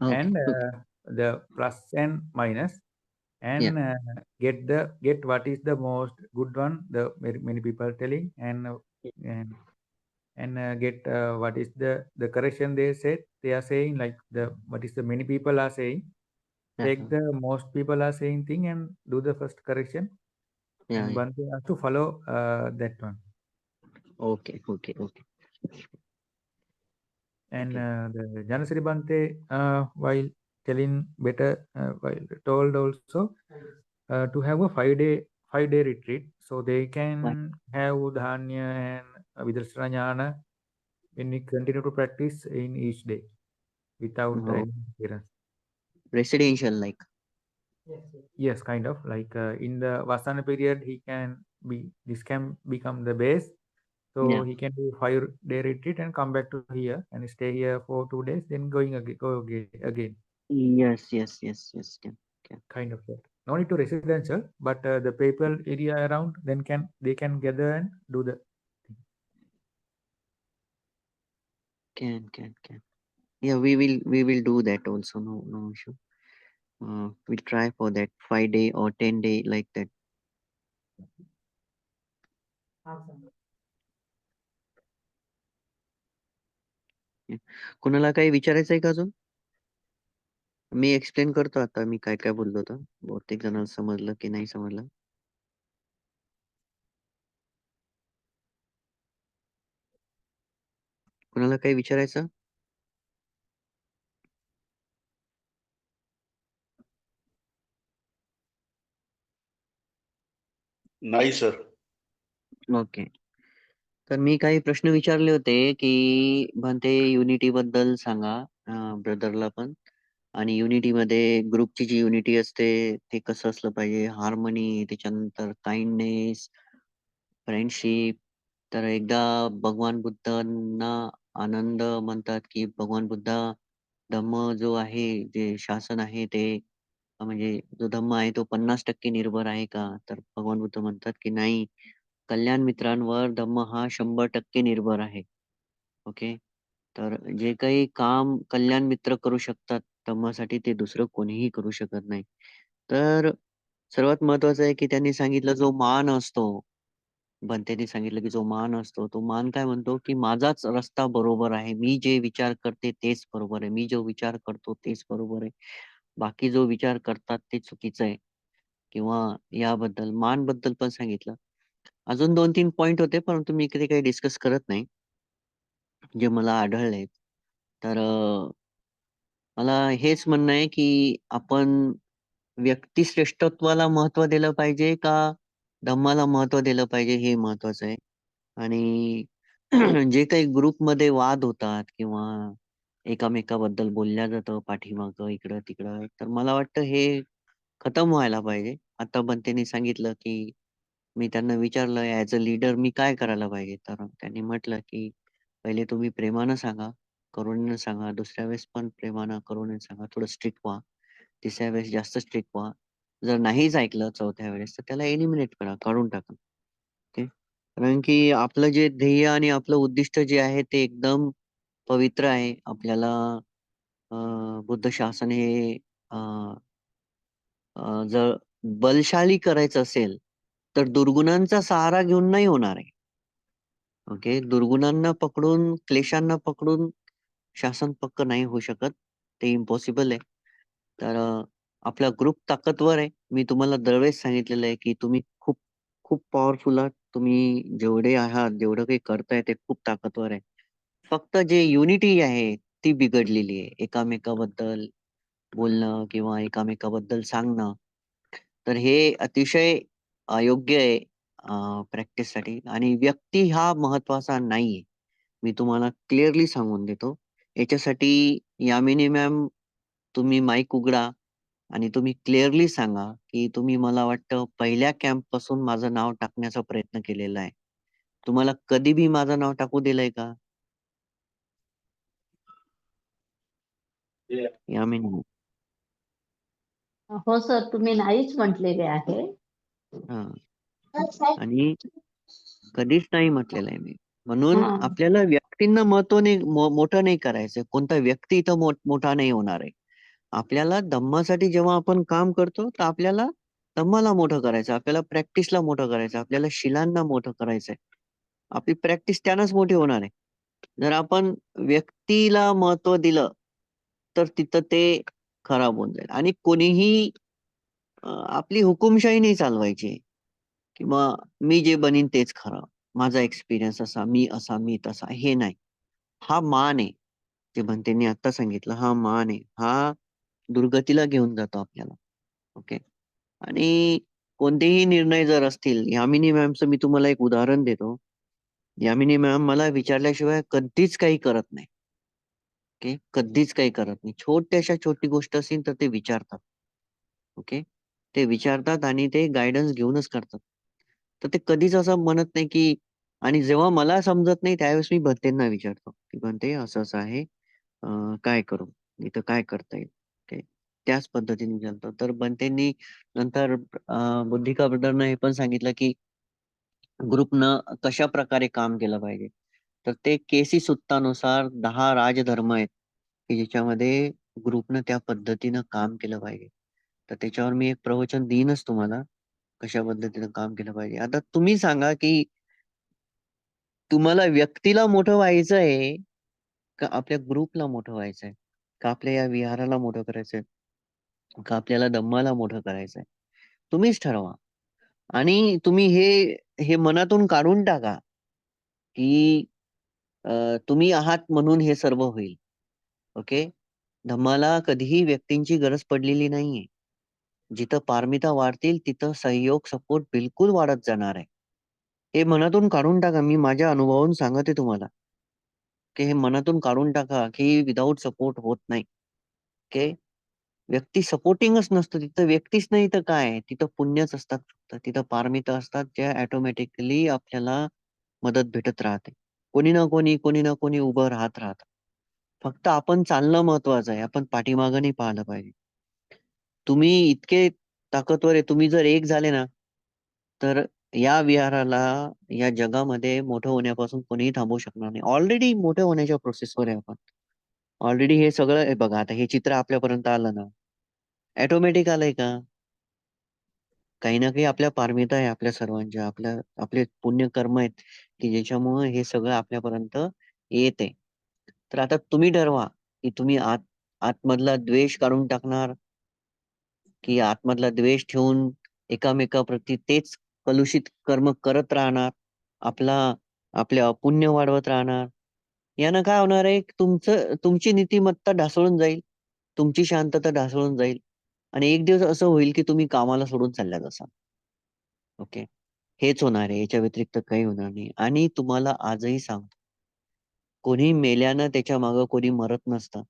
and the plus and minus, and get what is the most good one, the many people telling, and get what is the correction they said, they are saying, like what is the many people are saying, take the most people are saying thing and do the first correction. And Bante has to follow that one. Okay. And the Janasri Bante, while telling better, while told also to have a 5-day retreat, so they can have Dhanya and Vidarsana Jnana when we continue to practice in each day without any interference. Residential like. Yes, kind of like in the Vasana period, this can become the base. So he can do 5-day retreat and come back to here and stay here for 2 days, then go again. Yes. Kind of that. No need to residential, but the people area around, then they can gather and do the thing. Can. Yeah, we will do that also. No issue. We'll try for that 5-day or 10-day like that. कोणाला काही विचारायचंय का अजून? मी explain करतो आता मी काय काय बोललो होतो. बहुतेक जणांना समजलं की नाही समजलं. कोणाला काही विचारायचं? नाही सर. ओके. तर मी काही प्रश्न विचारले होते की भंते युनिटी बद्दल सांगा ब्रदरला पण, आणि युनिटी मध्ये ग्रुपची जी युनिटी असते ते कसं असलं पाहिजे, हार्मनी, त्याच्यानंतर काइंडनेस, फ्रेंडशिप. तर एकदा भगवान बुद्धांना आनंद म्हणतात की भगवान बुद्ध धम्म जो आहे, जे शासन आहे ते म्हणजे जो धम्म आहे तो 50% निर्भर आहे का? तर भगवान बुद्ध म्हणतात की नाही, कल्याण मित्रांवर धम्म हा 100% निर्भर आहे. ओके. तर जे काही काम कल्याण मित्र करू शकतात धम्मासाठी, ते दुसरं कोणीही करू शकत नाही. तर सर्वात महत्वाचं आहे की त्यांनी सांगितलं जो मान असतो, भंतेने सांगितलं की जो मान असतो, तो मान काय म्हणतो की माझाच रस्ता बरोबर आहे, मी जे विचार करते तेच बरोबर आहे, मी जो विचार करतो तेच बरोबर आहे, बाकी जो विचार करतात ते चुकीचं आहे. किंवा याबद्दल मान बद्दल पण सांगितलं. अजून 2-3 पॉइंट होते, परंतु मी इकडे काही डिस्कस करत नाही, जे मला आढळले. तर मला हेच म्हणणं आहे की आपण व्यक्तिश्रेष्ठत्वाला महत्व दिलं पाहिजे का धम्माला महत्व दिलं पाहिजे, हे महत्वाचं आहे. आणि जे काही ग्रुपमध्ये वाद होतात किंवा एकामेकाबद्दल बोलल्या जातं पाठीमागं इकडं तिकडं, तर मला वाटतं हे खतम व्हायला पाहिजे. आता बंतेने सांगितलं की मी त्यांना विचारलं ऍज अ लीडर मी काय करायला पाहिजे, तर त्यांनी म्हटलं की पहिले तुम्ही प्रेमानं सांगा, करुणेनं सांगा, दुसऱ्या वेळेस पण प्रेमानं करुणेनं सांगा, थोडं स्ट्रिक्ट व्हा, तिसऱ्या वेळेस जास्त स्ट्रिक्ट व्हा. जर नाहीच ऐकलं चौथ्या वेळेस तर त्याला एलिमिनेट करा, काढून टाका. ओके. कारण की आपलं जे ध्येय आणि आपलं उद्दिष्ट जे आहे ते एकदम पवित्र आहे. आपल्याला बुद्ध शासन हे जर बलशाली करायचं असेल तर दुर्गुणांचा सहारा घेऊन नाही होणार आहे. ओके. दुर्गुणांना पकडून, क्लेशांना पकडून शासन पक्क नाही होऊ शकत, ते इम्पॉसिबल आहे. तर आपला ग्रुप ताकदवर आहे. मी तुम्हाला दरवेळेस सांगितलेलं आहे की तुम्ही खूप खूप पॉवरफुल आहात. तुम्ही जेवढे आहात, जेवढं काही करताय ते खूप ताकदवर आहे. फक्त जे युनिटी आहे ती बिघडलेली आहे. एकामेकाबद्दल बोलणं किंवा एकामेकाबद्दल सांगणं. तर हे अतिशय अयोग्य आहे प्रॅक्टिससाठी आणि व्यक्ती हा महत्वाचा नाहीये. मी तुम्हाला क्लिअरली सांगून देतो. याच्यासाठी यामिनी मॅम तुम्ही माईक उघडा आणि तुम्ही क्लिअरली सांगा, की तुम्ही मला वाटतं पहिल्या कॅम्पपासून माझं नाव टाकण्याचा प्रयत्न केलेला आहे. तुम्हाला कधी बी माझं नाव टाकू दिलंय का? यामिनी मॅम. हो सर, तुम्ही नाहीच म्हटलेले आहे. हां. आणि कधीच नाही म्हटलेलं आहे मी. म्हणून हा. आपल्याला व्यक्तींना महत्व नाही मोठं नाही करायचं. कोणता व्यक्ती इथं मोठा नाही होणार आहे. आपल्याला धम्मासाठी जेव्हा आपण काम करतो, तर आपल्याला धम्माला मोठं करायचं. आपल्याला प्रॅक्टिसला मोठं करायचं. आपल्याला शिलांना मोठं करायचंय. आपली प्रॅक्टिस त्यानंच मोठी होणार आहे. जर आपण व्यक्तीला महत्व दिलं, तर तिथं ते खराब होऊन जाईल आणि कोणीही आपली हुकूमशाही नाही चालवायची. किंवा मी जे बनीन तेच खरं. माझा एक्सपिरियन्स असा, मी असा, मी तसा, हे नाही. हा मान आहे. जे भन्तेंनी आता सांगितलं, हा मान आहे. हा दुर्गतीला घेऊन जातो आपल्याला. ओके. आणि कोणतेही निर्णय जर असतील, यामिनी मॅमचं मी तुम्हाला एक उदाहरण देतो. यामिनी मॅम मला विचारल्याशिवाय कधीच काही करत नाही. ओके. कधीच काही करत नाही. छोटी गोष्ट असेल तर ते विचारतात. ओके. ते विचारतात आणि ते गाईडन्स घेऊनच करतात. तर ते कधीच असं म्हणत नाही, की आणि जेव्हा मला समजत नाही त्यावेळेस मी भन्तेंना विचारतो, की "भन्ते असं-असं आहे. काय करू? इथं काय करता येईल?" ओके. त्याच पद्धतीने विचारतो. तर भन्तेंनी नंतर बुद्धिका ब्रदरनं हे पण सांगितलं, की ग्रुपनं कशाप्रकारे काम केलं पाहिजे. तर ते केसी सुत्तानुसार 10 राजधर्म आहेत, की ज्याच्यामध्ये ग्रुपनं त्या पद्धतीनं काम केलं पाहिजे. तर त्याच्यावर मी एक प्रवचन देईनच तुम्हाला, कशा पद्धतीनं काम केलं पाहिजे. आता तुम्ही सांगा, की तुम्हाला व्यक्तीला मोठं व्हायचंय, का आपल्या ग्रुपला मोठं व्हायचंय? का आपल्या या विहाराला मोठं करायचंय? का आपल्याला धम्माला मोठं करायचंय? तुम्हीच ठरवा. आणि तुम्ही हे मनातून काढून टाका, की तुम्ही आहात म्हणून हे सर्व होईल. ओके. धम्माला कधीही व्यक्तींची गरज पडलेली नाहीये. जिथं पारमिता वाढतील तिथं सहयोग, सपोर्ट बिलकुल वाढत जाणार आहे. हे मनातून काढून टाका. मी माझ्या अनुभवावरून सांगत आहे तुम्हाला, की हे मनातून काढून टाका, की विदाऊट सपोर्ट होत नाही. ओके. व्यक्ती सपोर्टिंगच नसतं तिथं व्यक्तीच नाही तर काय आहे? तिथं पुण्यच असतात फक्त. तिथं पारमिता असतात ज्या ऑटोमॅटिकली आपल्याला मदत भेटत राहते. कोणी ना कोणी उभं राहतं. फक्त आपण चालणं महत्वाचं आहे. आपण पाठीमागे नाही पाहिलं पाहिजे. तुम्ही इतके ताकदवर आहे. तुम्ही जर एक झाले ना, तर या विहाराला, या जगामध्ये मोठं होण्यापासून कोणीही थांबवू शकणार नाही. ऑलरेडी मोठं होण्याच्या प्रोसेसवर आहे आपण. ऑलरेडी हे सगळं हे बघा आता हे चित्र आपल्यापर्यंत आलं ना, ऑटोमॅटिक आलंय का? काही ना काही आपल्या पारमिता आहे आपल्या सर्वांच्या. आपले पुण्यकर्म आहेत, की ज्याच्यामुळे हे सगळं आपल्यापर्यंत येत आहे. तर आता तुम्ही ठरवा, की तुम्ही आतमधला द्वेष काढून टाकणार, की आतमधला द्वेष ठेवून एकामेकाप्रती तेच कलुषित कर्म करत राहणार. आपला आपले अपुण्य वाढवत राहणार. यानं काय होणार आहे, तुमची नीतिमत्ता ढासळून जाईल. तुमची शांतता ढासळून जाईल आणि एक दिवस असं होईल, की तुम्ही कामाला सोडून चालल्या जासाल. ओके. हेच होणार आहे. याच्या व्यतिरिक्त काही होणार नाही आणि तुम्हाला आजही सांगतो, कोणी मेल्यानं त्याच्या मागे कोणी मरत नसतं.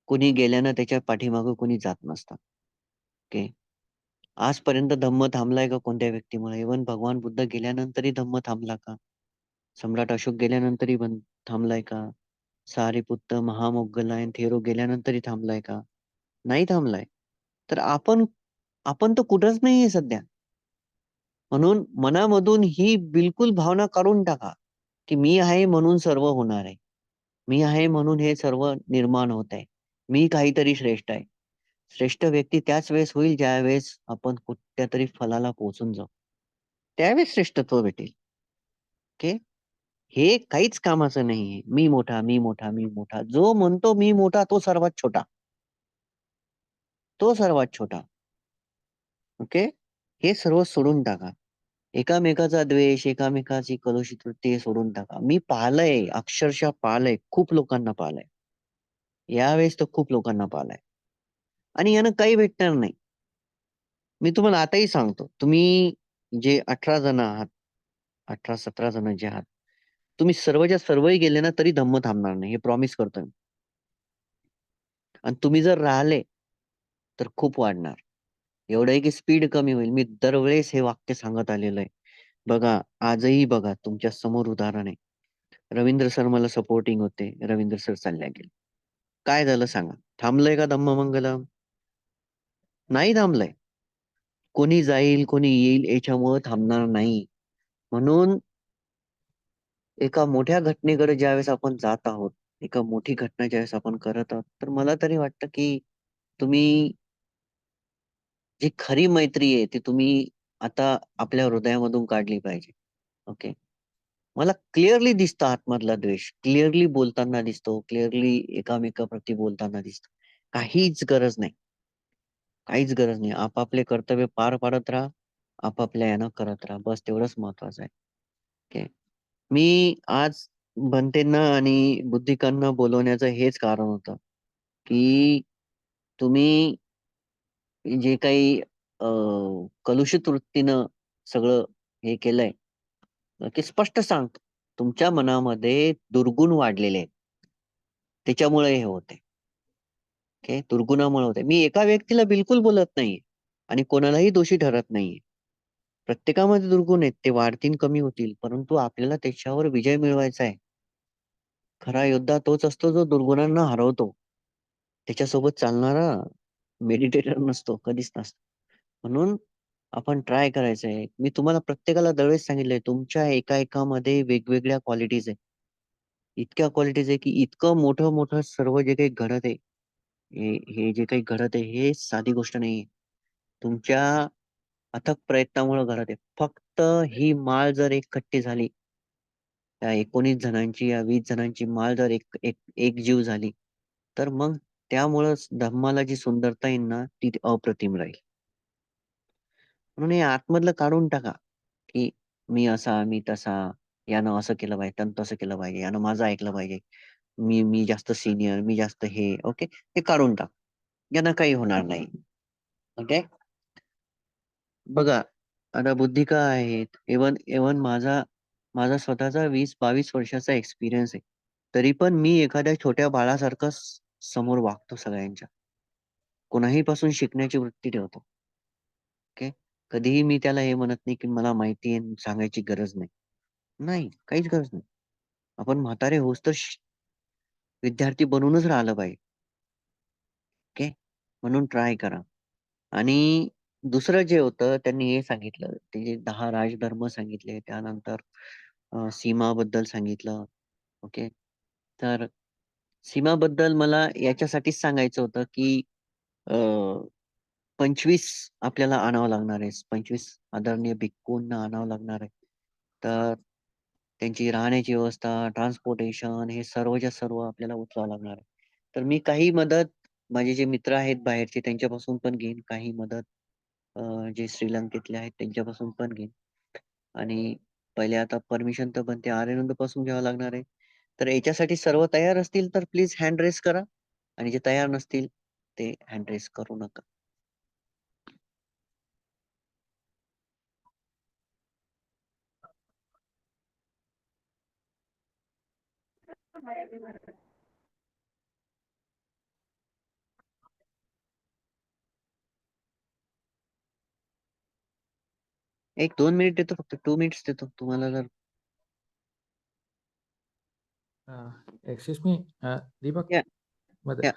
कोणी गेल्यानं त्याच्या पाठीमागे कोणी जात नसतं. ओके. आजपर्यंत धम्म थांबलाय का कोणत्या व्यक्तीमुळे? इव्हन भगवान बुद्ध गेल्यानंतरही धम्म थांबला का? सम्राट अशोक गेल्यानंतरही थांबलाय का? सारीपुत्त, महामोग्गलायन, थेरो गेल्यानंतरही थांबलाय का? नाही थांबलाय. तर आपण तर कुठंच नाहीये सध्या. म्हणून मनामधून ही बिलकुल भावना काढून टाका, की मी आहे म्हणून सर्व होणार आहे. मी आहे म्हणून हे सर्व निर्माण होत आहे. मी काहीतरी श्रेष्ठ आहे. श्रेष्ठ व्यक्ती त्याच वेळेस होईल ज्यावेळेस आपण कुठल्यातरी फलाला पोहोचून जाऊ. त्यावेळेस श्रेष्ठत्व भेटेल. ओके. हे काहीच कामाचं नाहीये. मी मोठा, मी मोठा, मी मोठा. जो म्हणतो मी मोठा तो सर्वात छोटा. तो सर्वात छोटा. ओके. हे सर्व सोडून टाका. एकामेकाचा द्वेष, एकामेकाची कलुषित वृत्ती हे सोडून टाका. मी पाहिलंय, अक्षरशः पाहिलंय, खूप लोकांना पाहिलंय. यावेळेस तर खूप लोकांना पाहिलंय. आणि यानं काही भेटणार नाही. मी तुम्हाला आताही सांगतो, तुम्ही जे 18 जण आहात, 18-17 जण जे आहात, तुम्ही सर्वच्या सर्वही गेले ना तरी धम्म थांबणार नाही, हे प्रॉमिस करतोय मी. आणि तुम्ही जर राहिले तर खूप वाढणार. एवढं आहे की स्पीड कमी होईल. मी दरवेळेस हे वाक्य सांगत आलेलो आहे. बघा, आजही बघा तुमच्या समोर उदाहरण आहे. रवींद्र सर मला सपोर्टिंग होते, रवींद्र सर चालल्या गेले. काय झालं सांगा? थांबलंय का धम्ममंगलम? नाही थांबलंय. कोणी जाईल, कोणी येईल याच्यामुळे थांबणार नाही. म्हणून एका मोठ्या घटनेकडे ज्यावेळेस आपण जात आहोत, एका मोठी घटना ज्यावेळेस आपण करत आहोत, तर मला तरी वाटतं की तुम्ही जी खरी मैत्री आहे ती तुम्ही आता आपल्या हृदयामधून काढली पाहिजे. ओके. मला क्लिअरली दिसतं आतमधला द्वेष, क्लिअरली बोलताना दिसतो, क्लिअरली एकामेकाप्रती बोलताना दिसतो. काहीच गरज नाही, काहीच गरज नाही. आपापले कर्तव्य पार पाडत राहा, आपापल्या यानं करत राहा, बस तेवढंच महत्वाचं आहे. ओके. मी आज बनतेंना आणि बुद्धिकांना बोलवण्याचं हेच कारण होतं की तुम्ही जे काही कलुषित वृत्तीनं सगळं हे केलंय, की स्पष्ट सांगतो, तुमच्या मनामध्ये दुर्गुण वाढलेले आहेत. त्याच्यामुळे हे होते. ओके, दुर्गुणामुळे होते. मी एका व्यक्तीला बिलकुल बोलत नाहीये आणि कोणालाही दोषी ठरत नाहीये. प्रत्येकामध्ये दुर्गुण आहेत, ते वाढतील कमी होतील, परंतु आपल्याला त्याच्यावर विजय मिळवायचा आहे. खरा योद्धा तोच असतो जो दुर्गुणांना हरवतो. त्याच्यासोबत चालणारा मेडिटेटर नसतो, कधीच नसतो. म्हणून आपण ट्राय करायचंय. मी तुम्हाला प्रत्येकाला दरवेळेस सांगितलंय, तुमच्या एका एकामध्ये वेगवेगळ्या क्वालिटीज आहे. इतक्या क्वालिटीज आहे की इतकं मोठं मोठं सर्व जे काही घडत आहे, हे हे जे काही घडत आहे, हे साधी गोष्ट नाहीये. तुमच्या अथक प्रयत्नामुळे घडत आहे. फक्त ही माळ जर एकखट्टी झाली, त्या 19 जणांची या 20 जणांची माळ जर एक एक एक जीव झाली, तर मग त्यामुळंच धम्माला जी सुंदरता येईल ना, ती अप्रतिम राहील. म्हणून हे आतमधलं काढून टाका, की मी असा, मी तसा, यानं असं केलं पाहिजे, त्यानं तसं केलं पाहिजे, यानं माझं ऐकलं पाहिजे, मी मी जास्त सिनियर, मी जास्त हे, ओके, हे काढून टाक. यानं काही होणार नाही. ओके. बघा, आता बुद्धिका आहेत, इव्हन इव्हन माझा माझा स्वतःचा 20-22 वर्षाचा एक्सपिरियन्स आहे. तरी पण मी एखाद्या छोट्या बाळासारखं समोर वागतो सगळ्यांच्या. कोणाही पासून शिकण्याची वृत्ती ठेवतो. ओके. कधीही मी त्याला हे म्हणत नाही की मला माहिती आहे, सांगायची गरज नाही. नाही, काहीच गरज नाही. आपण म्हातारे होऊस तर विद्यार्थी बनूनच राहिलं पाहिजे. ओके. म्हणून ट्राय करा. आणि दुसरं जे होतं त्यांनी हे सांगितलं, ते जे 10 राजधर्म सांगितले, त्यानंतर सीमाबद्दल सांगितलं. ओके. तर सीमाबद्दल मला याच्यासाठीच सांगायचं होतं की 25 आपल्याला आणावं लागणार आहे. 25 आदरणीय भिक्खूंना आणावं लागणार आहे. तर त्यांची राहण्याची व्यवस्था, ट्रान्सपोर्टेशन हे सर्वच्या सर्व आपल्याला उचलावं लागणार आहे. तर मी काही मदत माझे जे मित्र आहेत बाहेरचे त्यांच्यापासून पण घेईन, काही मदत जे श्रीलंकेतले आहेत त्यांच्यापासून पण घेईन. आणि पहिले आता परमिशन तर बनते आर्यनंद पासून घ्यावं लागणार आहे. तर याच्यासाठी सर्व तयार असतील तर प्लीज हँड रेस करा, आणि जे तयार नसतील ते हँड रेस करू नका. एक 2 मिनिट देतो, फक्त 2 मिनिट्स देतो तुम्हाला. जर Excuse me, Deepak. Yeah, But yeah,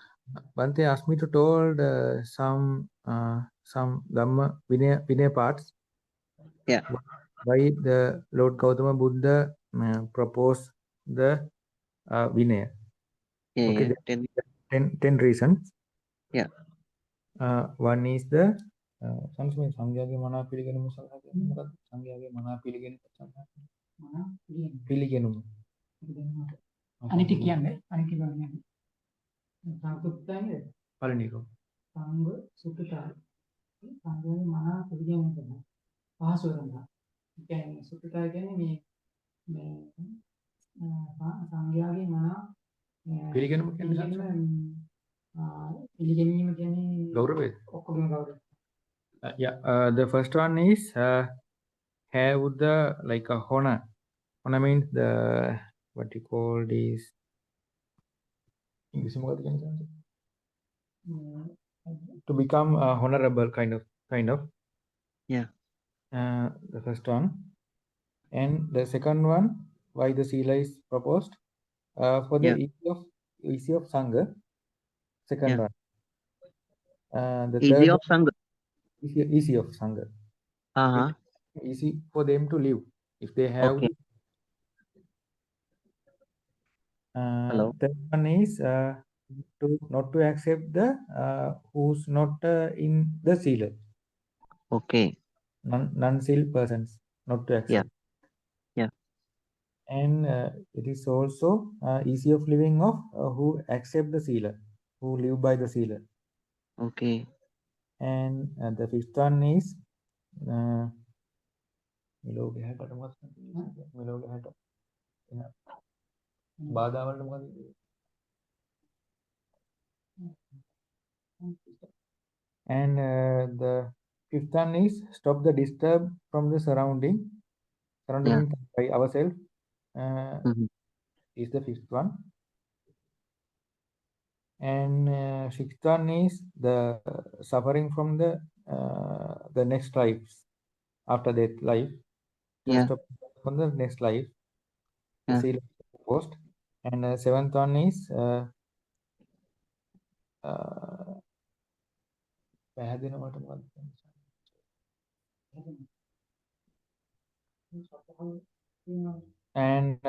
Bante asked me to told some Dhamma Vinaya parts. yeah, Why the Lord Gautama Buddha proposed the Vinaya. yeah, Okay, yeah. there 10, are 10 reasons. yeah. One is the සංස්මේ සංඝයාගේ මනා පිළිගැනීම සඳහා කියන්නේ මොකක්ද? සංඝයාගේ මනා පිළිගැනීම සඳහා මනා පිළිගැනීම. අනිත් කියන්නේ අනිත් කියන්නේ සංකෘප්තයි පළවෙනි එක. සංඝ සුඛතායි සංඝයාගේ මනා පිළිගැනීම කරන පහසු කරනවා. කියන්නේ සුපිතා කියන්නේ මේ සංඝයාගේ මන පිළිගැනීම කියන්නේ පිළිගැනීම කියන්නේ ගෞරවය. ඔක්කොම ගෞරවය. Yeah, the first one is have the like a honor. Honor means the what you call this English මොකක්ද කියන්නේ? To become honorable kind of. Yeah. The first one, and the second one, why the sila is proposed for the Yeah. easy of sangha. Second Yeah. one. The Easy third of Sangha. easy of sangha. Uh-huh. It's easy for them to live if they have. Okay. Hello. Third one is to not to accept the who's not in the sila. Okay. Non-seal persons not to accept. Yeah. And it is also easy of living of who accept the sila, who live by the sila. Okay. And the fifth one is මිලෝගේ හැටට මොකක්ද මිලෝගේ හැට එන බාධා වලට මොකද and the fifth one is stop the disturb from the surrounding Yeah. by ourselves Mhm. is the fifth one. And sixth one is the suffering from the next lives after that life. Yeah. Stop from the next life. The Yeah. seal post. And seventh one is පැහැදෙන මට මොකක්ද and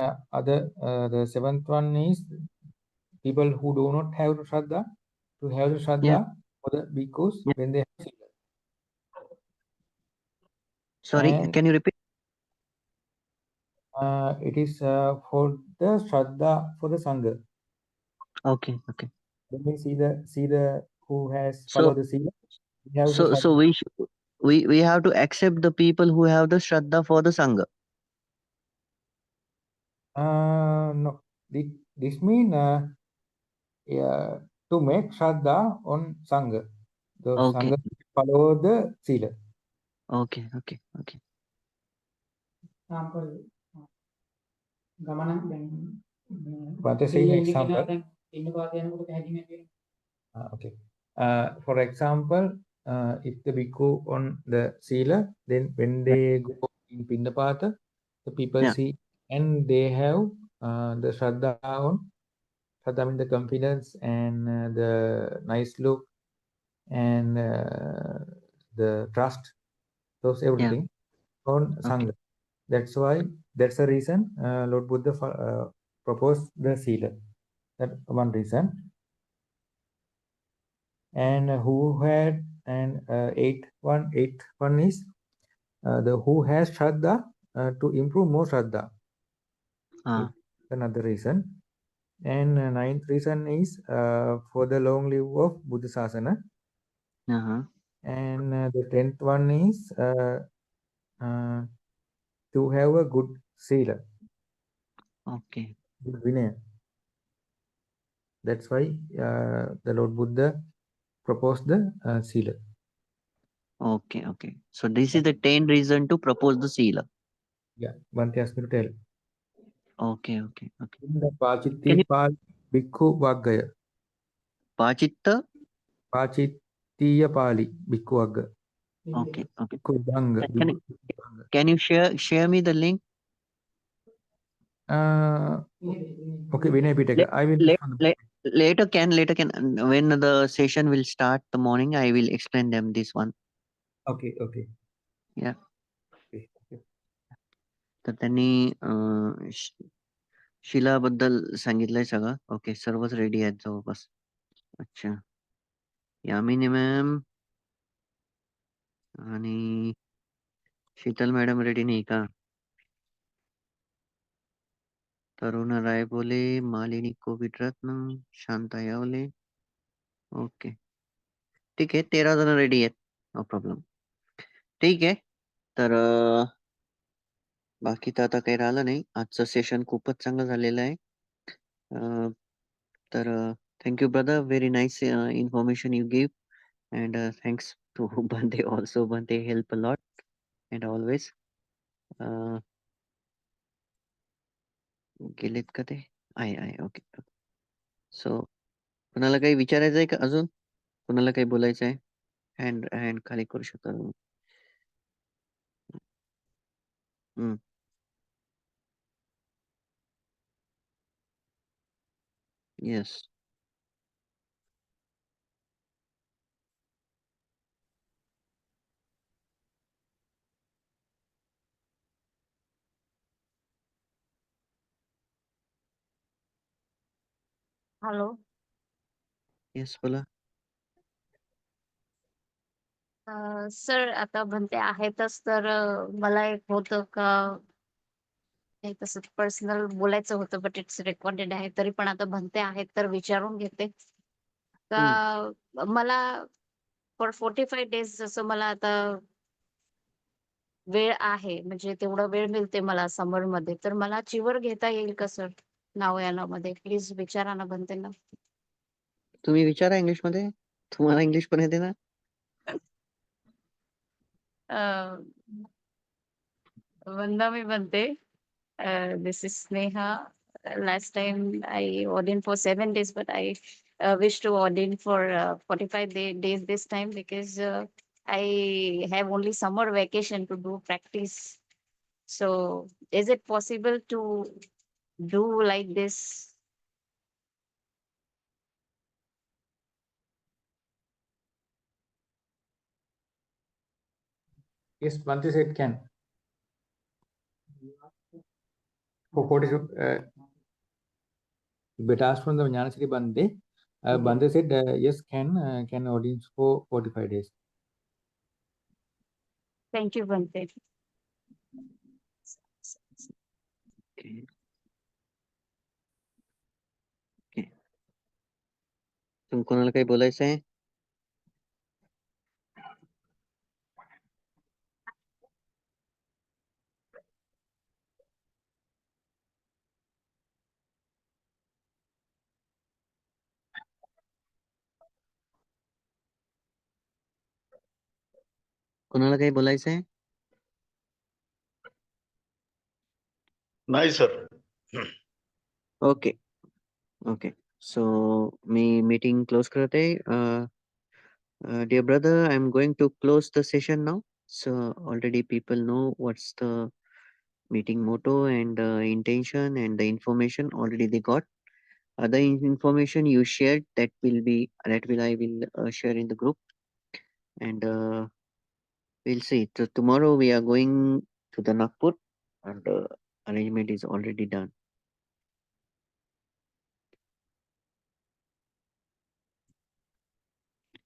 the seventh one is people who do not have the shraddha to have the shraddha for the bhikkhus Yeah. when they have sila. Sorry, And can you repeat? it is for the shraddha for the sangha. Okay. Okay. When we see the who has So followed the sila, we have the so we have to accept the people who have the Shraddha for the Sangha. no, this mean to make shraddha on sangha. The Okay. sangha follow the sila. Okay. Okay. Okay. Sample ගමනක් දැන් What is an example? දැන් ඉන්න පාත යනකොට පැහැදිලි වෙන්නේ. Okay. For example, if the bhikkhu on the sila, then when they go in Pindapata, the people Yeah. see and they have the shraddha on. Shraddha means the confidence and the nice look and the trust, those everything on Okay. sangha. That's why, that's the reason Lord Buddha proposed the sila. That one reason. And who had and eighth one is the who has shraddha to improve more shraddha. Another reason. And ninth reason is for the long live of Buddha Sasana. Uh-huh. And the 10th one is to have a good sila, Okay. good vinaya. That's why the Lord Buddha proposed the sila. Okay. Okay. So this is the 10 reason to propose the Sila. Yeah, Bhante asked me to tell. Okay. Okay. Okay. In the Pachitti Can you- Pal Bhikkhu Vaggaya. Pachitta. Pachittiya Pali Bhikkhu Vagga. Okay. Okay. Bhikkhu Bhanga. Can you share me the link? Okay, Vinay Pitaka. I will Later can when the session will start the morning, I will explain them this one. Okay. Yeah. Okay. तर त्यांनी शिलाबद्दल सांगितलंय सगळं. Okay, सर्वच ready आहेत जवळपास. अच्छा, Yamini ma'am आणि शीतल madam ready नाही का? तरुणा रायबोले, मालिनी कोविडरत्न, शांता यावले. ओके, ठीक आहे, 13 जण रेडी आहेत. No problem. ठीक आहे, तर बाकी तर आता काही राहिलं नाही. आजचं सेशन खूपच चांगलं झालेलं आहे. तर thank you brother, very nice information you give and thanks to बंदे ऑल्सो. बंदे help a lot and always. गेलेत का ते? आहे ओके. सो कुणाला काही विचारायचं आहे का अजून? कुणाला काही बोलायचं आहे? हँड हँड खाली करू शकता तुम्ही. येस. हॅलो. येस बोला. सर आता म्हणते आहेतच तर मला एक होतं का नाही तसं पर्सनल बोलायचं होतं बट इट्स रेकॉर्डेड आहे तरी पण आता म्हणते आहेत तर विचारून घेते का मला फॉर 45 डेज जसं मला आता वेळ आहे म्हणजे तेवढा वेळ मिळते मला समर मध्ये तर मला चिवर घेता येईल का सर नावयानामध्ये प्लीज विचारा ना बनतेना. तुम्ही विचारा इंग्लिशमध्ये. तुम्हाला इंग्लिश पण येते ना? वंदा मी बनते. This is Sneha. Last time I ordained for 7 days, but I wish to ordain for 45 days this time because I have only summer vacation to do practice. So, is it possible to do like this? Yes, Bhante said can. For 40, better ask from the Jnanasri Bhante. Bhante said yes, can audience for 45 days. Thank you, Bhante. Okay. Okay. कोणाला काही बोलायचं आहे? कोणाला काही बोलायचं आहे? नाही sir. Okay. Okay. सो मी meeting close करते. Dear brother, I'm going to close the session now. So already people know what's the meeting motto and intention and the information already they got. Other information you shared that I will share in the group and we'll see. So tomorrow we are going to the Nagpur and arrangement is already done.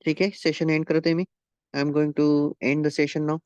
ठीक आहे, session end करते मी. I am going to end the session now.